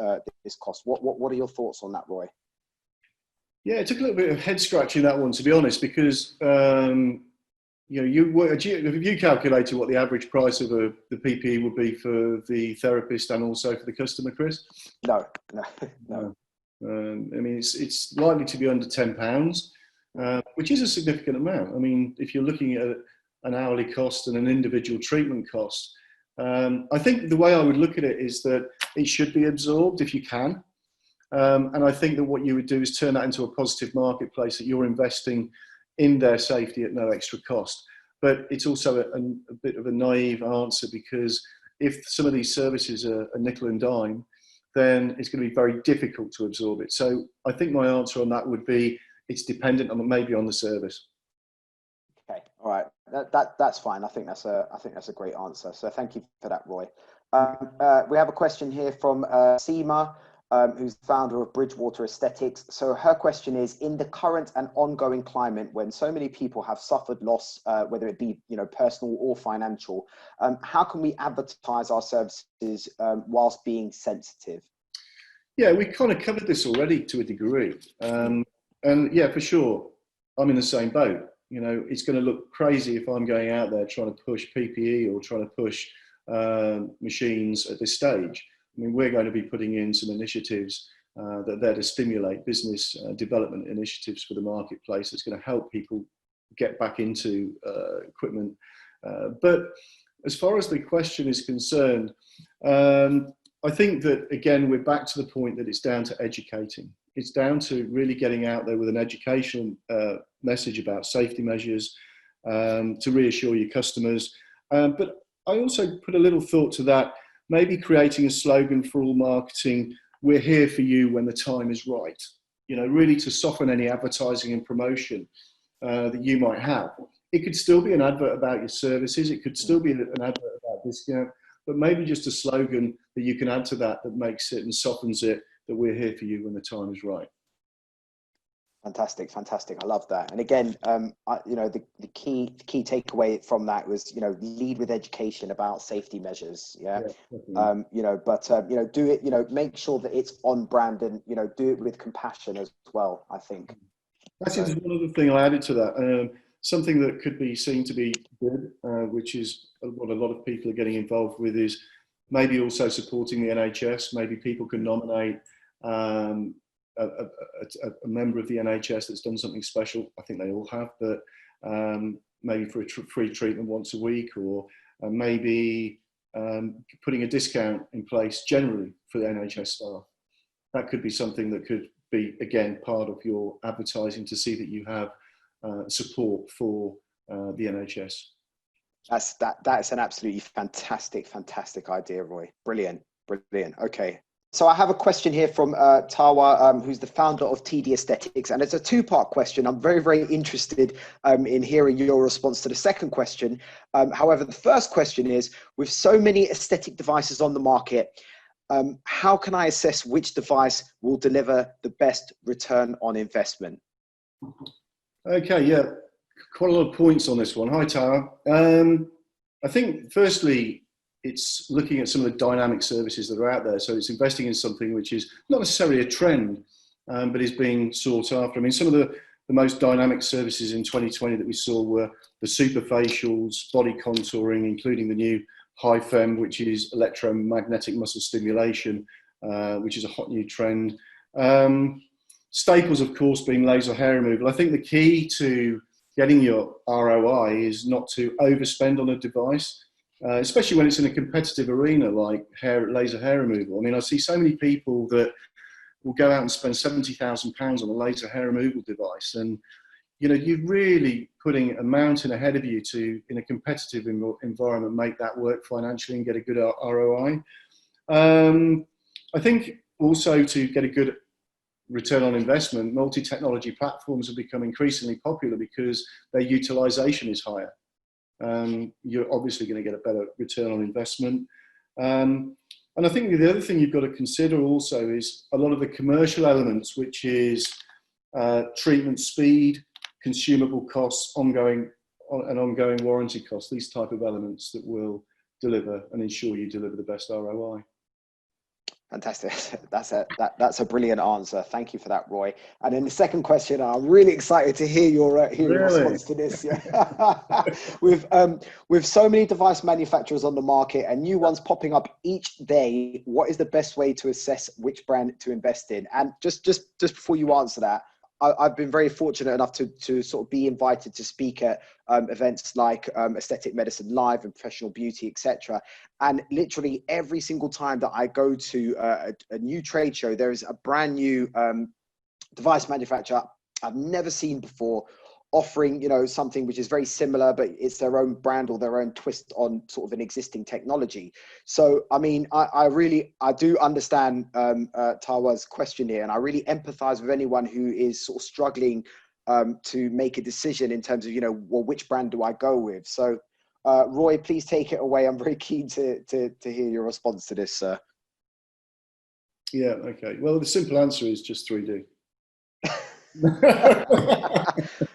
cost? What are your thoughts on that, Roy? Yeah, it took a little bit of head scratching, that one, to be honest, because you know, have you calculated what the average price of the PPE would be for the therapist and also for the customer, Chris? No. I mean, it's likely to be under £10, which is a significant amount. I mean, if you're looking at an hourly cost and an individual treatment cost, I think the way I would look at it is that it should be absorbed if you can. And I think that what you would do is turn that into a positive marketplace, that you're investing in their safety at no extra cost. But it's also a bit of a naive answer, because if some of these services are a nickel and dime, then it's going to be very difficult to absorb it. So I think my answer on that would be, it's dependent on maybe on the service. Okay, all right, that's fine. I think that's a great answer. So thank you for that, Roy. We have a question here from Seema, who's the founder of Bridgewater Aesthetics. So her question is, in the current and ongoing climate, when so many people have suffered loss, whether it be, you know, personal or financial, how can we advertise our services whilst being sensitive? Yeah, we kind of covered this already to a degree. And yeah, for sure, I'm in the same boat. You know, it's going to look crazy if I'm going out there trying to push PPE or trying to push machines at this stage. I mean, we're going to be putting in some initiatives that are there to stimulate business development initiatives for the marketplace. That's going to help people get back into equipment. But as far as the question is concerned, I think that, again, we're back to the point that it's down to educating. It's down to really getting out there with an education message about safety measures to reassure your customers. But I also put a little thought to that, maybe creating a slogan for all marketing: we're here for you when the time is right. You know, really to soften any advertising and promotion that you might have. It could still be an advert about your services. It could still be an advert about discount, but maybe just a slogan that you can add to that that makes it and softens it, that we're here for you when the time is right. Fantastic, fantastic. I love that. And again, you know, the key takeaway from that was, you know, lead with education about safety measures. Yeah. You know, but you know, do it. You know, make sure that it's on brand, and you know, do it with compassion as well, I think. Actually, there's one other thing I added to that. Something that could be seen to be good, which is what a lot of people are getting involved with, is maybe also supporting the NHS. Maybe people can nominate a member of the NHS that's done something special. I think they all have, but maybe for a free treatment once a week, or maybe putting a discount in place generally for the NHS staff. That could be something that could be, again, part of your advertising to see that you have support for the NHS. That's an absolutely fantastic idea, Roy. Brilliant. Okay. So I have a question here from Tawa, who's the founder of TD Aesthetics, and it's a two-part question. I'm very interested in hearing your response to the second question. However, the first question is, with so many aesthetic devices on the market, how can I assess which device will deliver the best return on investment? Okay, yeah, quite a lot of points on this one. Hi, Tara. I think, firstly, it's looking at some of the dynamic services that are out there. So it's investing in something which is not necessarily a trend, but is being sought after. I mean, some of the most dynamic services in 2020 that we saw were the superfacials, body contouring, including the new HiFem, which is electromagnetic muscle stimulation, which is a hot new trend. Staples, of course, being laser hair removal. I think the key to getting your ROI is not to overspend on a device, especially when it's in a competitive arena like laser hair removal. I mean, I see so many people that will go out and spend £70,000 on a laser hair removal device, and you know, you're really putting a mountain ahead of you to, in a competitive environment, make that work financially and get a good ROI. I think also to get a good return on investment, multi-technology platforms have become increasingly popular because their utilization is higher. You're obviously going to get a better return on investment. And I think the other thing you've got to consider also is a lot of the commercial elements, which is treatment speed, consumable costs, ongoing warranty costs, these type of elements that will deliver and ensure you deliver the best ROI. Fantastic. That's a brilliant answer. Thank you for that, Roy. And then the second question, I'm really excited to hear your response to this. Yeah. With so many device manufacturers on the market and new ones popping up each day, what is the best way to assess which brand to invest in? And just before you answer that, I've been very fortunate enough to sort of be invited to speak at events like Aesthetic Medicine Live and Professional Beauty, etc. And literally every single time that I go to a new trade show, there is a brand new device manufacturer I've never seen before, offering, you know, something which is very similar, but it's their own brand or their own twist on sort of an existing technology. So, I mean, I do understand Tawa's question here, and I really empathize with anyone who is sort of struggling to make a decision in terms of, you know, well, which brand do I go with? So, Roy, please take it away. I'm very keen to hear your response to this, sir. Yeah, okay. Well, the simple answer is just 3D.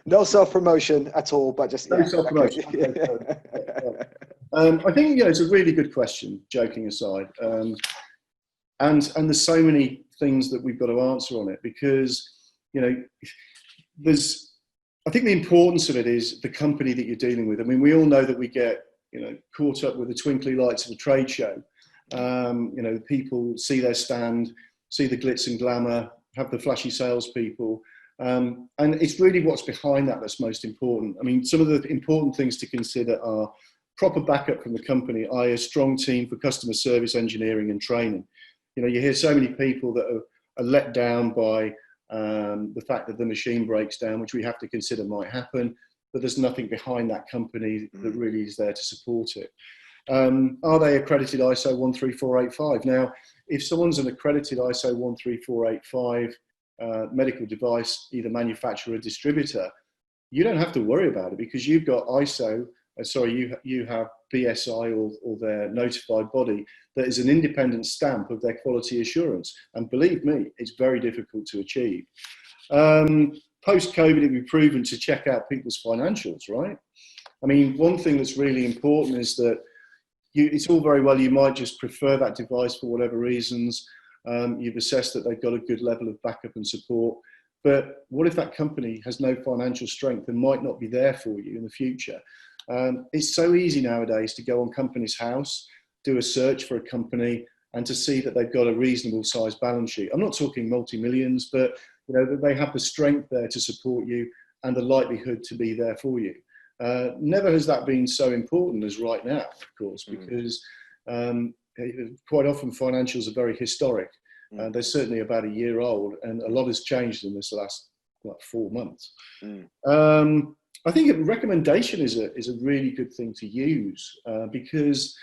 No self-promotion at all, but just no self-promotion. Okay. I think, you know, it's a really good question, joking aside, and there's so many things that we've got to answer on it, because, you know, I think the importance of it is the company that you're dealing with. I mean, we all know that we get, you know, caught up with the twinkly lights of a trade show. You know, people see their stand, see the glitz and glamour, have the flashy salespeople. And it's really what's behind that that's most important. I mean, some of the important things to consider are proper backup from the company, i.e. a strong team for customer service, engineering and training. You know, you hear so many people that are let down by the fact that the machine breaks down, which we have to consider might happen, but there's nothing behind that company that really is there to support it. Are they accredited ISO 13485? Now, if someone's an accredited ISO 13485 medical device, either manufacturer or distributor, you don't have to worry about it, because you've got ISO, you have BSI or their notified body that is an independent stamp of their quality assurance. And believe me, it's very difficult to achieve. Post-COVID, it'd be proven to check out people's financials, right? I mean, one thing that's really important is that it's all very well, you might just prefer that device for whatever reasons. You've assessed that they've got a good level of backup and support. But what if that company has no financial strength and might not be there for you in the future? It's so easy nowadays to go on Companies House, do a search for a company, and to see that they've got a reasonable sized balance sheet. I'm not talking multi-millions, but you know, that they have the strength there to support you and the likelihood to be there for you. Never has that been so important as right now, of course, because quite often financials are very historic. They're certainly about a year old, and a lot has changed in this last 4 months. I think a recommendation is a really good thing to use, because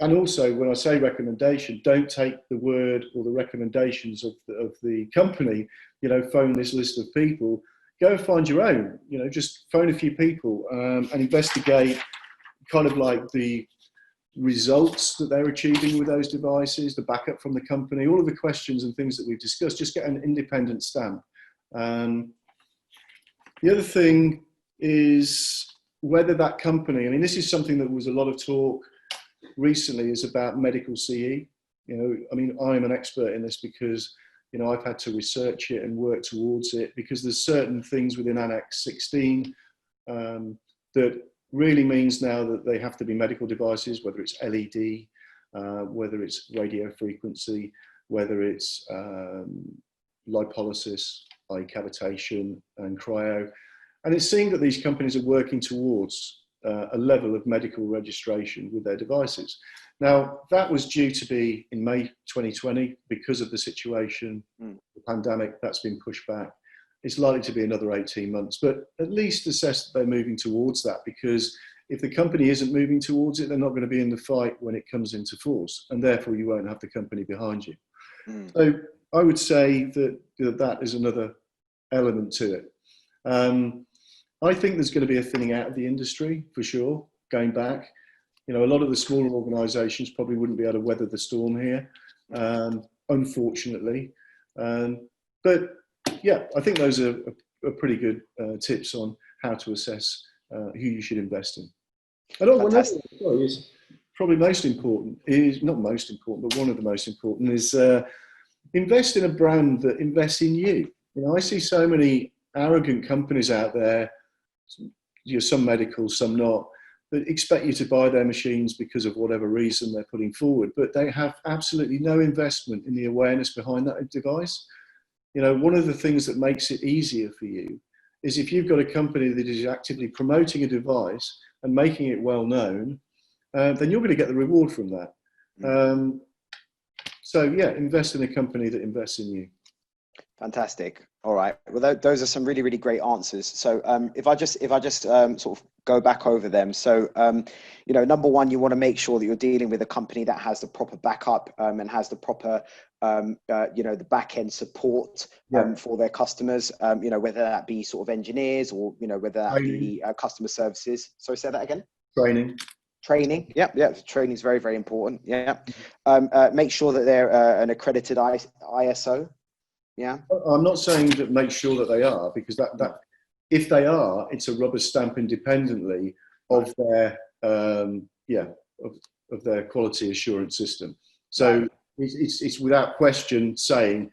and also when I say recommendation, don't take the word or the recommendations of the company. You know, phone this list of people. Go and find your own. You know, just phone a few people and investigate kind of like the results that they're achieving with those devices, the backup from the company, all of the questions and things that we've discussed. Just get an independent stamp. The other thing is whether that company, I mean, this is something that was a lot of talk recently, is about medical CE. You know, I mean, I'm an expert in this because, you know, I've had to research it and work towards it, because there's certain things within Annex 16 that really means now that they have to be medical devices, whether it's LED, whether it's radio frequency, whether it's lipolysis, i.e. cavitation and cryo. And it seemed that these companies are working towards a level of medical registration with their devices. Now, that was due to be in May 2020 because of the situation, the pandemic. That's been pushed back. It's likely to be another 18 months, but at least assess that they're moving towards that, because if the company isn't moving towards it, they're not going to be in the fight when it comes into force, and therefore you won't have the company behind you. So I would say that that is another element to it. I think there's going to be a thinning out of the industry for sure, going back. You know, a lot of the smaller organisations probably wouldn't be able to weather the storm here, unfortunately. But yeah, I think those are pretty good tips on how to assess who you should invest in. One other thing is probably most important, is not most important, but one of the most important is invest in a brand that invests in you. You know, I see so many arrogant companies out there, you know, some medical, some not, that expect you to buy their machines because of whatever reason they're putting forward, but they have absolutely no investment in the awareness behind that device. You know, one of the things that makes it easier for you is if you've got a company that is actively promoting a device and making it well known, then you're going to get the reward from that. So yeah, invest in a company that invests in you. Fantastic. All right. Well, those are some really, really great answers. So if I just sort of go back over them. So, you know, number one, you want to make sure that you're dealing with a company that has the proper backup and has the proper, you know, the back end support for their customers, you know, whether that be sort of engineers or, you know, whether that be customer services. Sorry, say that again. Training. Yeah. Training is very, very important. Yeah. Make sure that they're an accredited ISO. Yeah. I'm not saying that make sure that they are, because that if they are, it's a rubber stamp independently of their of their quality assurance system. So it's without question saying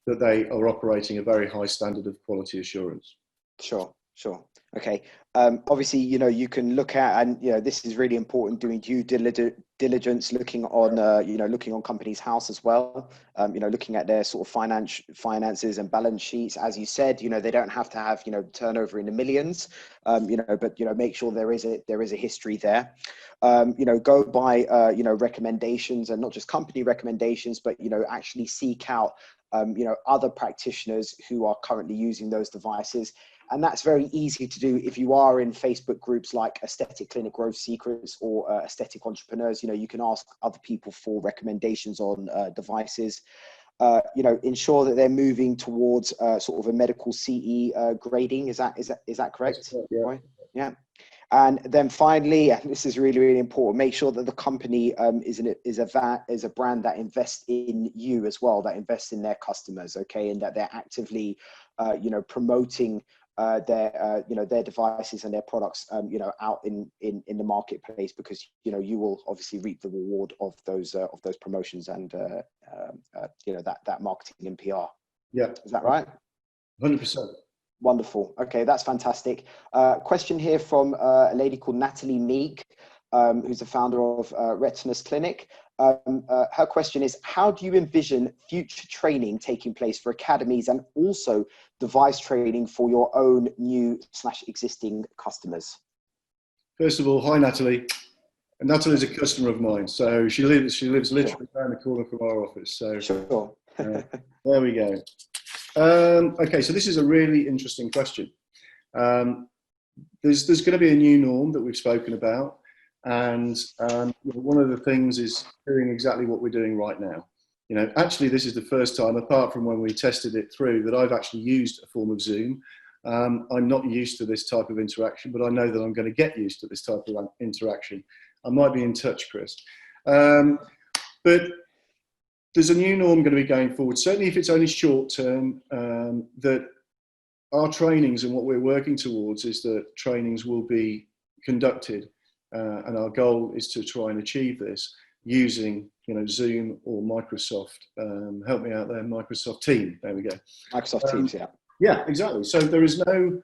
that they are operating a very high standard of quality assurance. Sure, sure. Okay. Obviously, you can look at, and this is really important, doing due diligence, looking on, looking on companies' house as well. Looking at their sort of finances and balance sheets. As you said, they don't have to have, turnover in the millions, but make sure there is a history there. Go by, recommendations, and not just company recommendations, but actually seek out, other practitioners who are currently using those devices. And that's very easy to do if you are in Facebook groups like Aesthetic Clinic Growth Secrets or Aesthetic Entrepreneurs. You can ask other people for recommendations on devices. Ensure that they're moving towards sort of a medical CE grading. Is that correct? Yeah. Right? Yeah. And then finally, and this is really, really important, make sure that the company is a brand that invests in you as well, that invests in their customers, okay, and that they're actively, promoting their devices and their products, out in the marketplace, because you will obviously reap the reward of those promotions and that marketing and PR. Yeah, is that right? 100%. Wonderful. Okay, that's fantastic. Question here from a lady called Natalie Meek, who's the founder of Retinas Clinic. Her question is, how do you envision future training taking place for academies and also device training for your own new/existing customers? First of all, hi Natalie. And Natalie is a customer of mine, so she lives literally around the corner from our office. So sure. There we go. Okay, so this is a really interesting question. There's going to be a new norm that we've spoken about, and one of the things is doing exactly what we're doing right now. Actually, this is the first time, apart from when we tested it through, that I've actually used a form of Zoom. I'm not used to this type of interaction, but I know that I'm going to get used to this type of interaction. I might be in touch, Chris. But there's a new norm going to be going forward, certainly if it's only short term, that our trainings and what we're working towards is that trainings will be conducted, and our goal is to try and achieve this using Zoom or Microsoft, help me out there, Microsoft Teams, there we go. Microsoft Teams, yeah. Yeah, exactly. So there is no,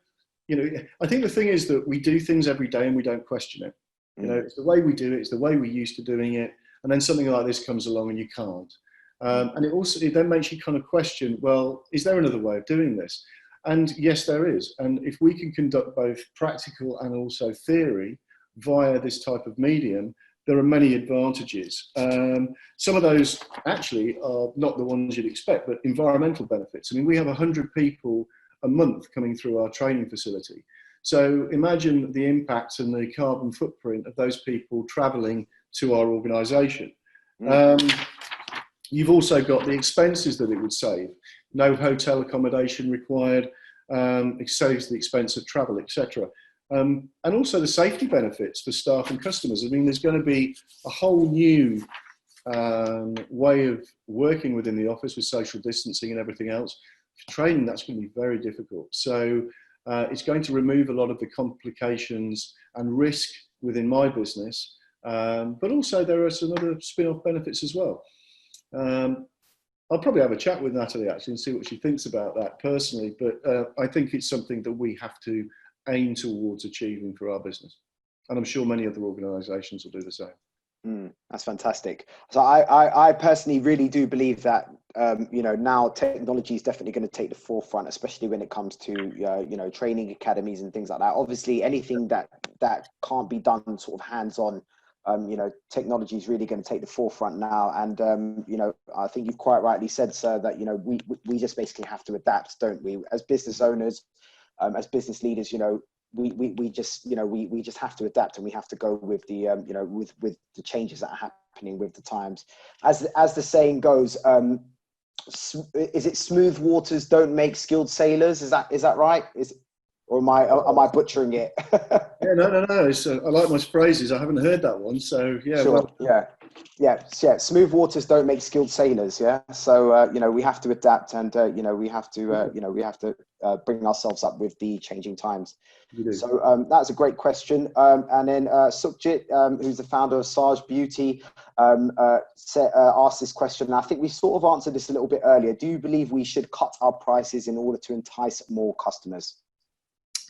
I think the thing is that we do things every day and we don't question it. It's the way we do it, it's the way we're used to doing it, and then something like this comes along and you can't. And it then makes you kind of question, well, is there another way of doing this? And yes, there is. And if we can conduct both practical and also theory via this type of medium, there are many advantages. Some of those actually are not the ones you'd expect, but environmental benefits. I mean, we have 100 people a month coming through our training facility. So imagine the impact and the carbon footprint of those people traveling to our organisation. You've also got the expenses that it would save. No hotel accommodation required. It saves the expense of travel, etc. And also the safety benefits for staff and customers. I mean, there's going to be a whole new way of working within the office with social distancing and everything else. For training, that's going to be very difficult. So it's going to remove a lot of the complications and risk within my business. But also there are some other spin-off benefits as well. I'll probably have a chat with Natalie actually and see what she thinks about that personally, but I think it's something that we have to aim towards achieving for our business. And I'm sure many other organisations will do the same. That's fantastic. So I personally really do believe that, now technology is definitely going to take the forefront, especially when it comes to, training academies and things like that. Obviously, anything that can't be done sort of hands-on, technology is really going to take the forefront now. And, I think you've quite rightly said, sir, that, we just basically have to adapt, don't we? As business owners, as business leaders, we just have to adapt, and we have to go with the, with the changes that are happening with the times. As the saying goes, is it smooth waters don't make skilled sailors? Is that right? Or am I butchering it? Yeah, no. I like my phrases. I haven't heard that one. So yeah, sure. well, Yeah. Yeah. Smooth waters don't make skilled sailors. Yeah. So we have to adapt, and we have to bring ourselves up with the changing times. You do. So that's a great question. And then Sukhjit, who's the founder of Saj Beauty, asked this question. And I think we sort of answered this a little bit earlier. Do you believe we should cut our prices in order to entice more customers?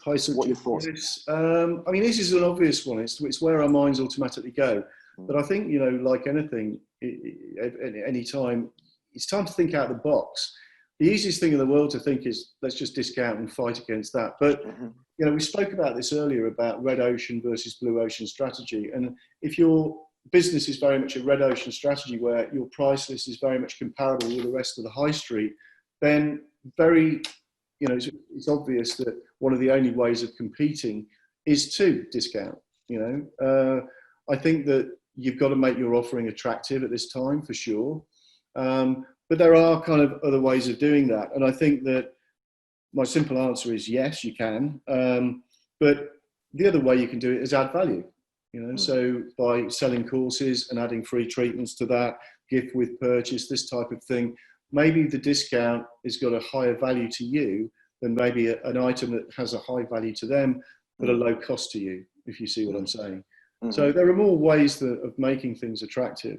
Hi, Sukhjit. What are your thoughts? Yes. I mean, this is an obvious one. It's where our minds automatically go. But I think, like anything, at any time, it's time to think out of the box. The easiest thing in the world to think is, let's just discount and fight against that. But, we spoke about this earlier about red ocean versus blue ocean strategy. And if your business is very much a red ocean strategy where your price list is very much comparable with the rest of the high street, then it's obvious that one of the only ways of competing is to discount. I think that you've got to make your offering attractive at this time, for sure. But there are kind of other ways of doing that. And I think that my simple answer is yes, you can. But the other way you can do it is add value. So by selling courses and adding free treatments to that, gift with purchase, this type of thing, maybe the discount has got a higher value to you than maybe an item that has a high value to them, but a low cost to you, if you see what I'm saying. So there are more ways of making things attractive.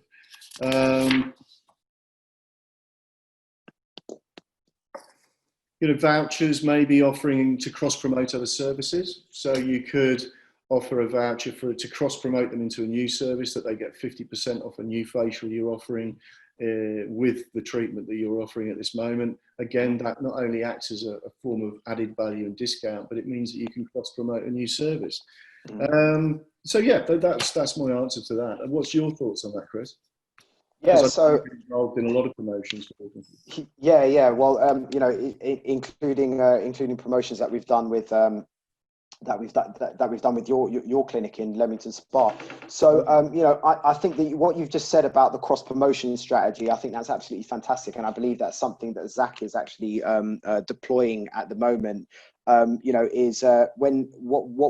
Vouchers maybe offering to cross-promote other services. So you could offer a voucher to cross-promote them into a new service that they get 50% off a new facial you're offering with the treatment that you're offering at this moment. Again, that not only acts as a form of added value and discount, but it means that you can cross-promote a new service. So yeah, that's my answer to that. And what's your thoughts on that, Chris? Yeah, so involved in a lot of promotions. Yeah. Well, including promotions that we've done with your clinic in Leamington Spa. So I think that what you've just said about the cross promotion strategy, I think that's absolutely fantastic, and I believe that's something that Zach is actually deploying at the moment. What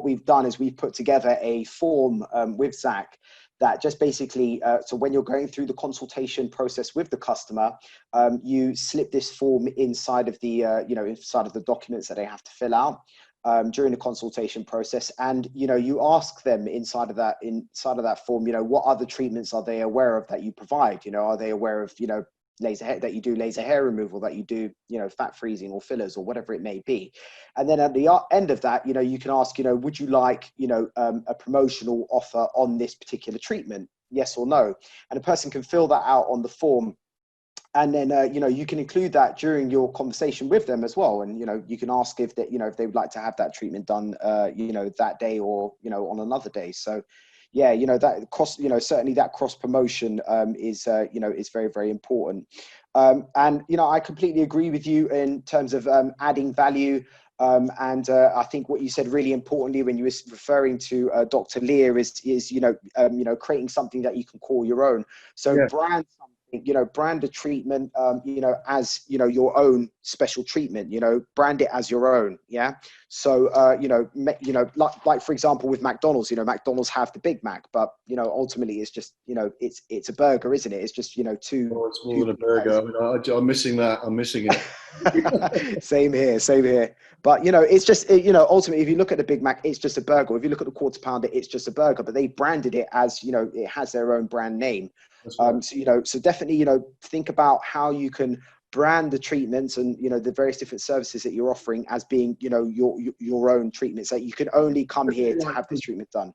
we've done is we've put together a form with Zach that just basically, so when you're going through the consultation process with the customer, you slip this form inside of the inside of the documents that they have to fill out during the consultation process, and you ask them inside of that form, what other treatments are they aware of that you provide? Are they aware of laser hair removal, that you do fat freezing or fillers or whatever it may be? And then at the end of that, you can ask, would you like a promotional offer on this particular treatment, yes or no? And a person can fill that out on the form, and then you can include that during your conversation with them as well. And you can ask if they would like to have that treatment done that day or on another day. So yeah, that cross, certainly that cross promotion is very, very important. And I completely agree with you in terms of adding value. And I think what you said really importantly when you were referring to Dr. Lear is creating something that you can call your own. So yeah. Brand a treatment, as your own special treatment. Brand it as your own. Yeah. So like for example with McDonald's, McDonald's have the Big Mac, but ultimately it's just it's a burger, isn't it? It's just two. Oh, it's more than a burger. I'm missing that. I'm missing it. Same here. But it's just ultimately, if you look at the Big Mac, it's just a burger. If you look at the Quarter Pounder, it's just a burger. But they branded it as it has their own brand name. Right. So definitely think about how you can brand the treatments and the various different services that you're offering as being your own treatments, that you can only come here to have this treatment done.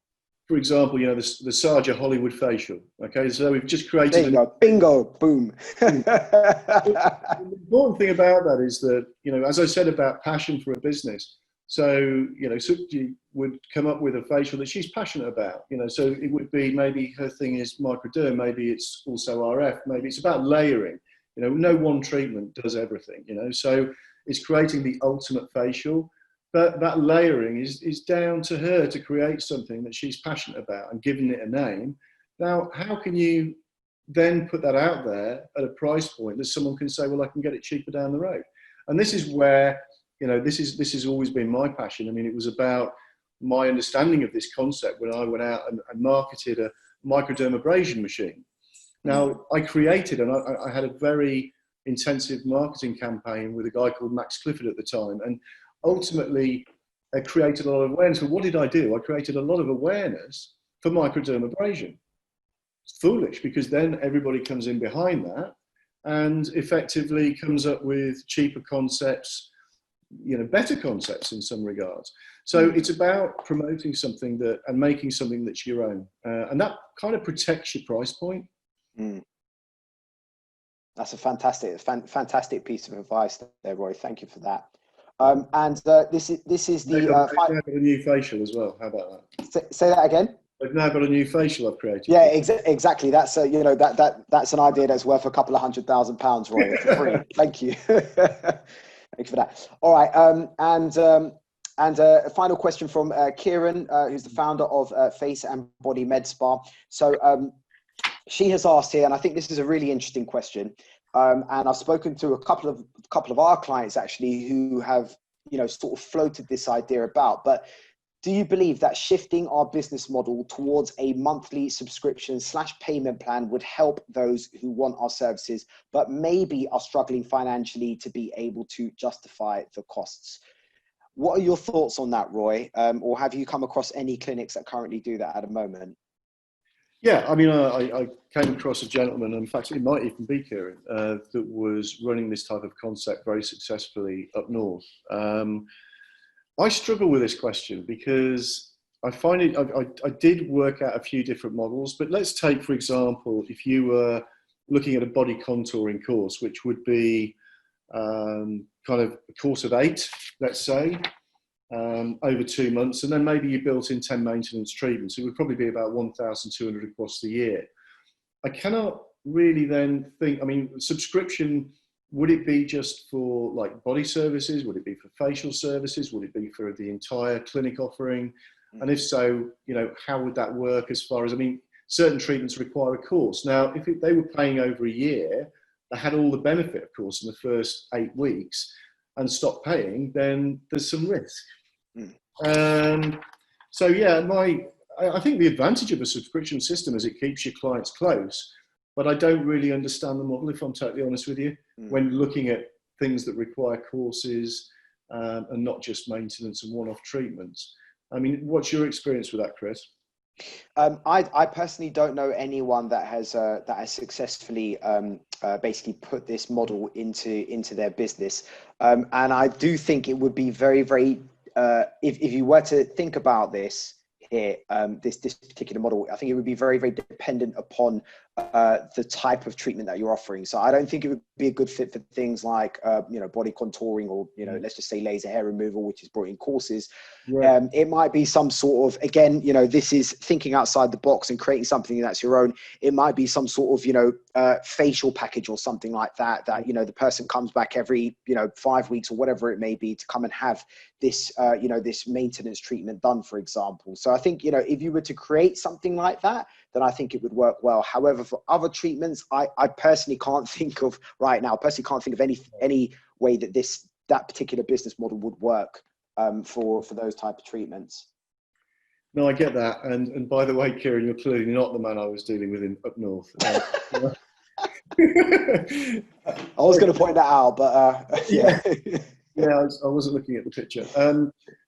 For example, the Saja Hollywood facial. Okay, so we've just created. There you go. Bingo, boom. The important thing about that is that as I said about passion for a business. So Sukhjit would come up with a facial that she's passionate about. So it would be maybe her thing is microderm, maybe it's also RF, maybe it's about layering. No one treatment does everything. So it's creating the ultimate facial. But that layering is down to her to create something that she's passionate about and giving it a name. Now, how can you then put that out there at a price point that someone can say, well, I can get it cheaper down the road? And this is where, this has always been my passion. I mean, it was about my understanding of this concept when I went out and marketed a microdermabrasion machine. Now, I created, and I had a very intensive marketing campaign with a guy called Max Clifford at the time, and ultimately created a lot of awareness. But what did I do? I created a lot of awareness for microdermabrasion. It's foolish, because then everybody comes in behind that and effectively comes up with cheaper concepts, better concepts in some regards. So it's about promoting something and making something that's your own, and that kind of protects your price point. That's a fantastic piece of advice there, Roy. Thank you for that. This is the. They've now got a new facial as well. How about that? Say that again. They've now got a new facial I've created. Yeah, exactly. That's that's an idea that's worth a couple of £100,000, Roy, for free. Thank you. Thank you for that. All right. A final question from Kieran, who's the founder of Face and Body Med Spa. So she has asked here, and I think this is a really interesting question. And I've spoken to a couple of our clients actually who have sort of floated this idea about. But do you believe that shifting our business model towards a monthly subscription / payment plan would help those who want our services, but maybe are struggling financially to be able to justify the costs? What are your thoughts on that, Roy? Or have you come across any clinics that currently do that at the moment? Yeah, I mean, I came across a gentleman, in fact, it might even be Kieran, that was running this type of concept very successfully up north. I struggle with this question because I find it, I did work out a few different models, but let's take, for example, if you were looking at a body contouring course, which would be kind of a course of 8, let's say, over 2 months, and then maybe you built in 10 maintenance treatments. It would probably be about 1,200 across the year. I cannot really then think, I mean, subscription, would it be just for like body services? Would it be for facial services? Would it be for the entire clinic offering? And if so, how would that work as far as, I mean, certain treatments require a course. Now, if they were paying over a year, they had all the benefit, of course, in the first 8 weeks, and stopped paying, then there's some risk. So yeah, I think the advantage of a subscription system is it keeps your clients close, but I don't really understand the model, if I'm totally honest with you, when looking at things that require courses and not just maintenance and one-off treatments. I mean, what's your experience with that, Chris? I personally don't know anyone that has successfully basically put this model into their business, and I do think it would be very, very if you were to think about this here, this particular model, I think it would be very, very dependent upon the type of treatment that you're offering. So I don't think it would be a good fit for things like body contouring, or let's just say laser hair removal, which is brought in courses. Right. It might be some sort of, again, this is thinking outside the box and creating something that's your own. It might be some sort of facial package or something like that the person comes back every 5 weeks or whatever it may be to come and have this this maintenance treatment done, for example. So I think if you were to create something like that, then I think it would work well. However, for other treatments, I personally can't think of right now. Personally, can't think of any way that that particular business model would work for those type of treatments. No, I get that. And by the way, Kieran, you're clearly not the man I was dealing with up north. I was going to point that out, but yeah. Yeah, I wasn't looking at the picture.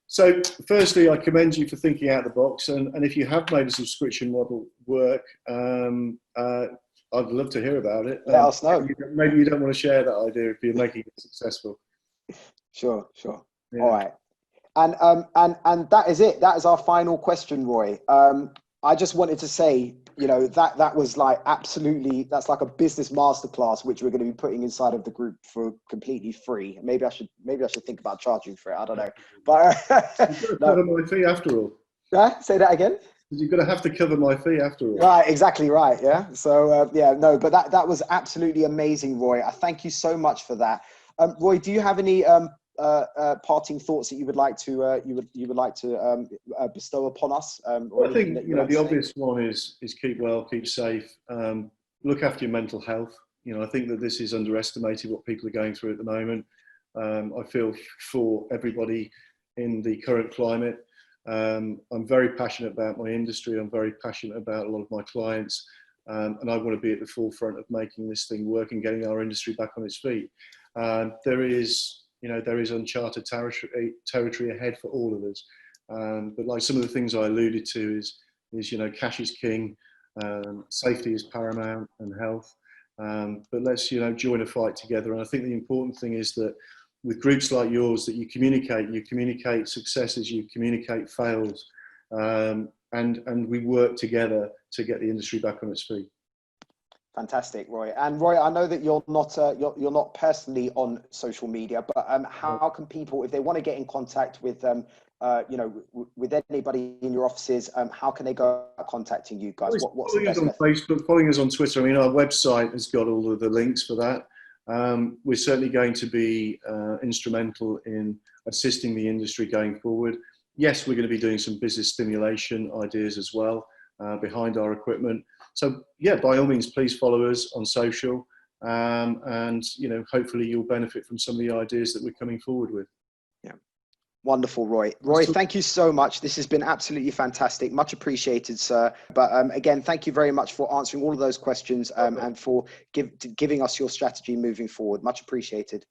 So firstly, I commend you for thinking out of the box. And if you have made a subscription model work, I'd love to hear about it. Let us know. Maybe you don't want to share that idea if you're making it successful. Sure. Yeah. All right. And that is it. That is our final question, Roy. I just wanted to say, that was like absolutely, that's like a business masterclass, which we're going to be putting inside of the group for completely free. Maybe I should think about charging for it. I don't know. But you've got to cover my fee after all. Yeah, say that again. You're going to have to cover my fee after all. Right, exactly right. Yeah. So but that was absolutely amazing, Roy. I thank you so much for that. Roy, do you have any parting thoughts that you would like to bestow upon us? Well, I think the obvious one is keep well, keep safe, look after your mental health. I think that this is underestimated, what people are going through at the moment. I feel for everybody in the current climate. I'm very passionate about my industry. I'm very passionate about a lot of my clients. and I want to be at the forefront of making this thing work and getting our industry back on its feet. There is uncharted territory ahead for all of us. But like some of the things I alluded to is cash is king, safety is paramount, and health. But let's join a fight together. And I think the important thing is that with groups like yours, that you communicate successes, you communicate fails, and we work together to get the industry back on its feet. Fantastic, Roy. And Roy, I know that you're not personally on social media, but how can people, if they want to get in contact with with anybody in your offices, how can they go about contacting you guys? What's the best on method? Facebook, following us on Twitter. I mean, our website has got all of the links for that. We're certainly going to be instrumental in assisting the industry going forward. Yes, we're going to be doing some business stimulation ideas as well behind our equipment. So yeah, by all means, please follow us on social, and hopefully you'll benefit from some of the ideas that we're coming forward with. Yeah, wonderful, Roy. Roy, thank you so much. This has been absolutely fantastic. Much appreciated, sir. But again, thank you very much for answering all of those questions and for giving us your strategy moving forward. Much appreciated.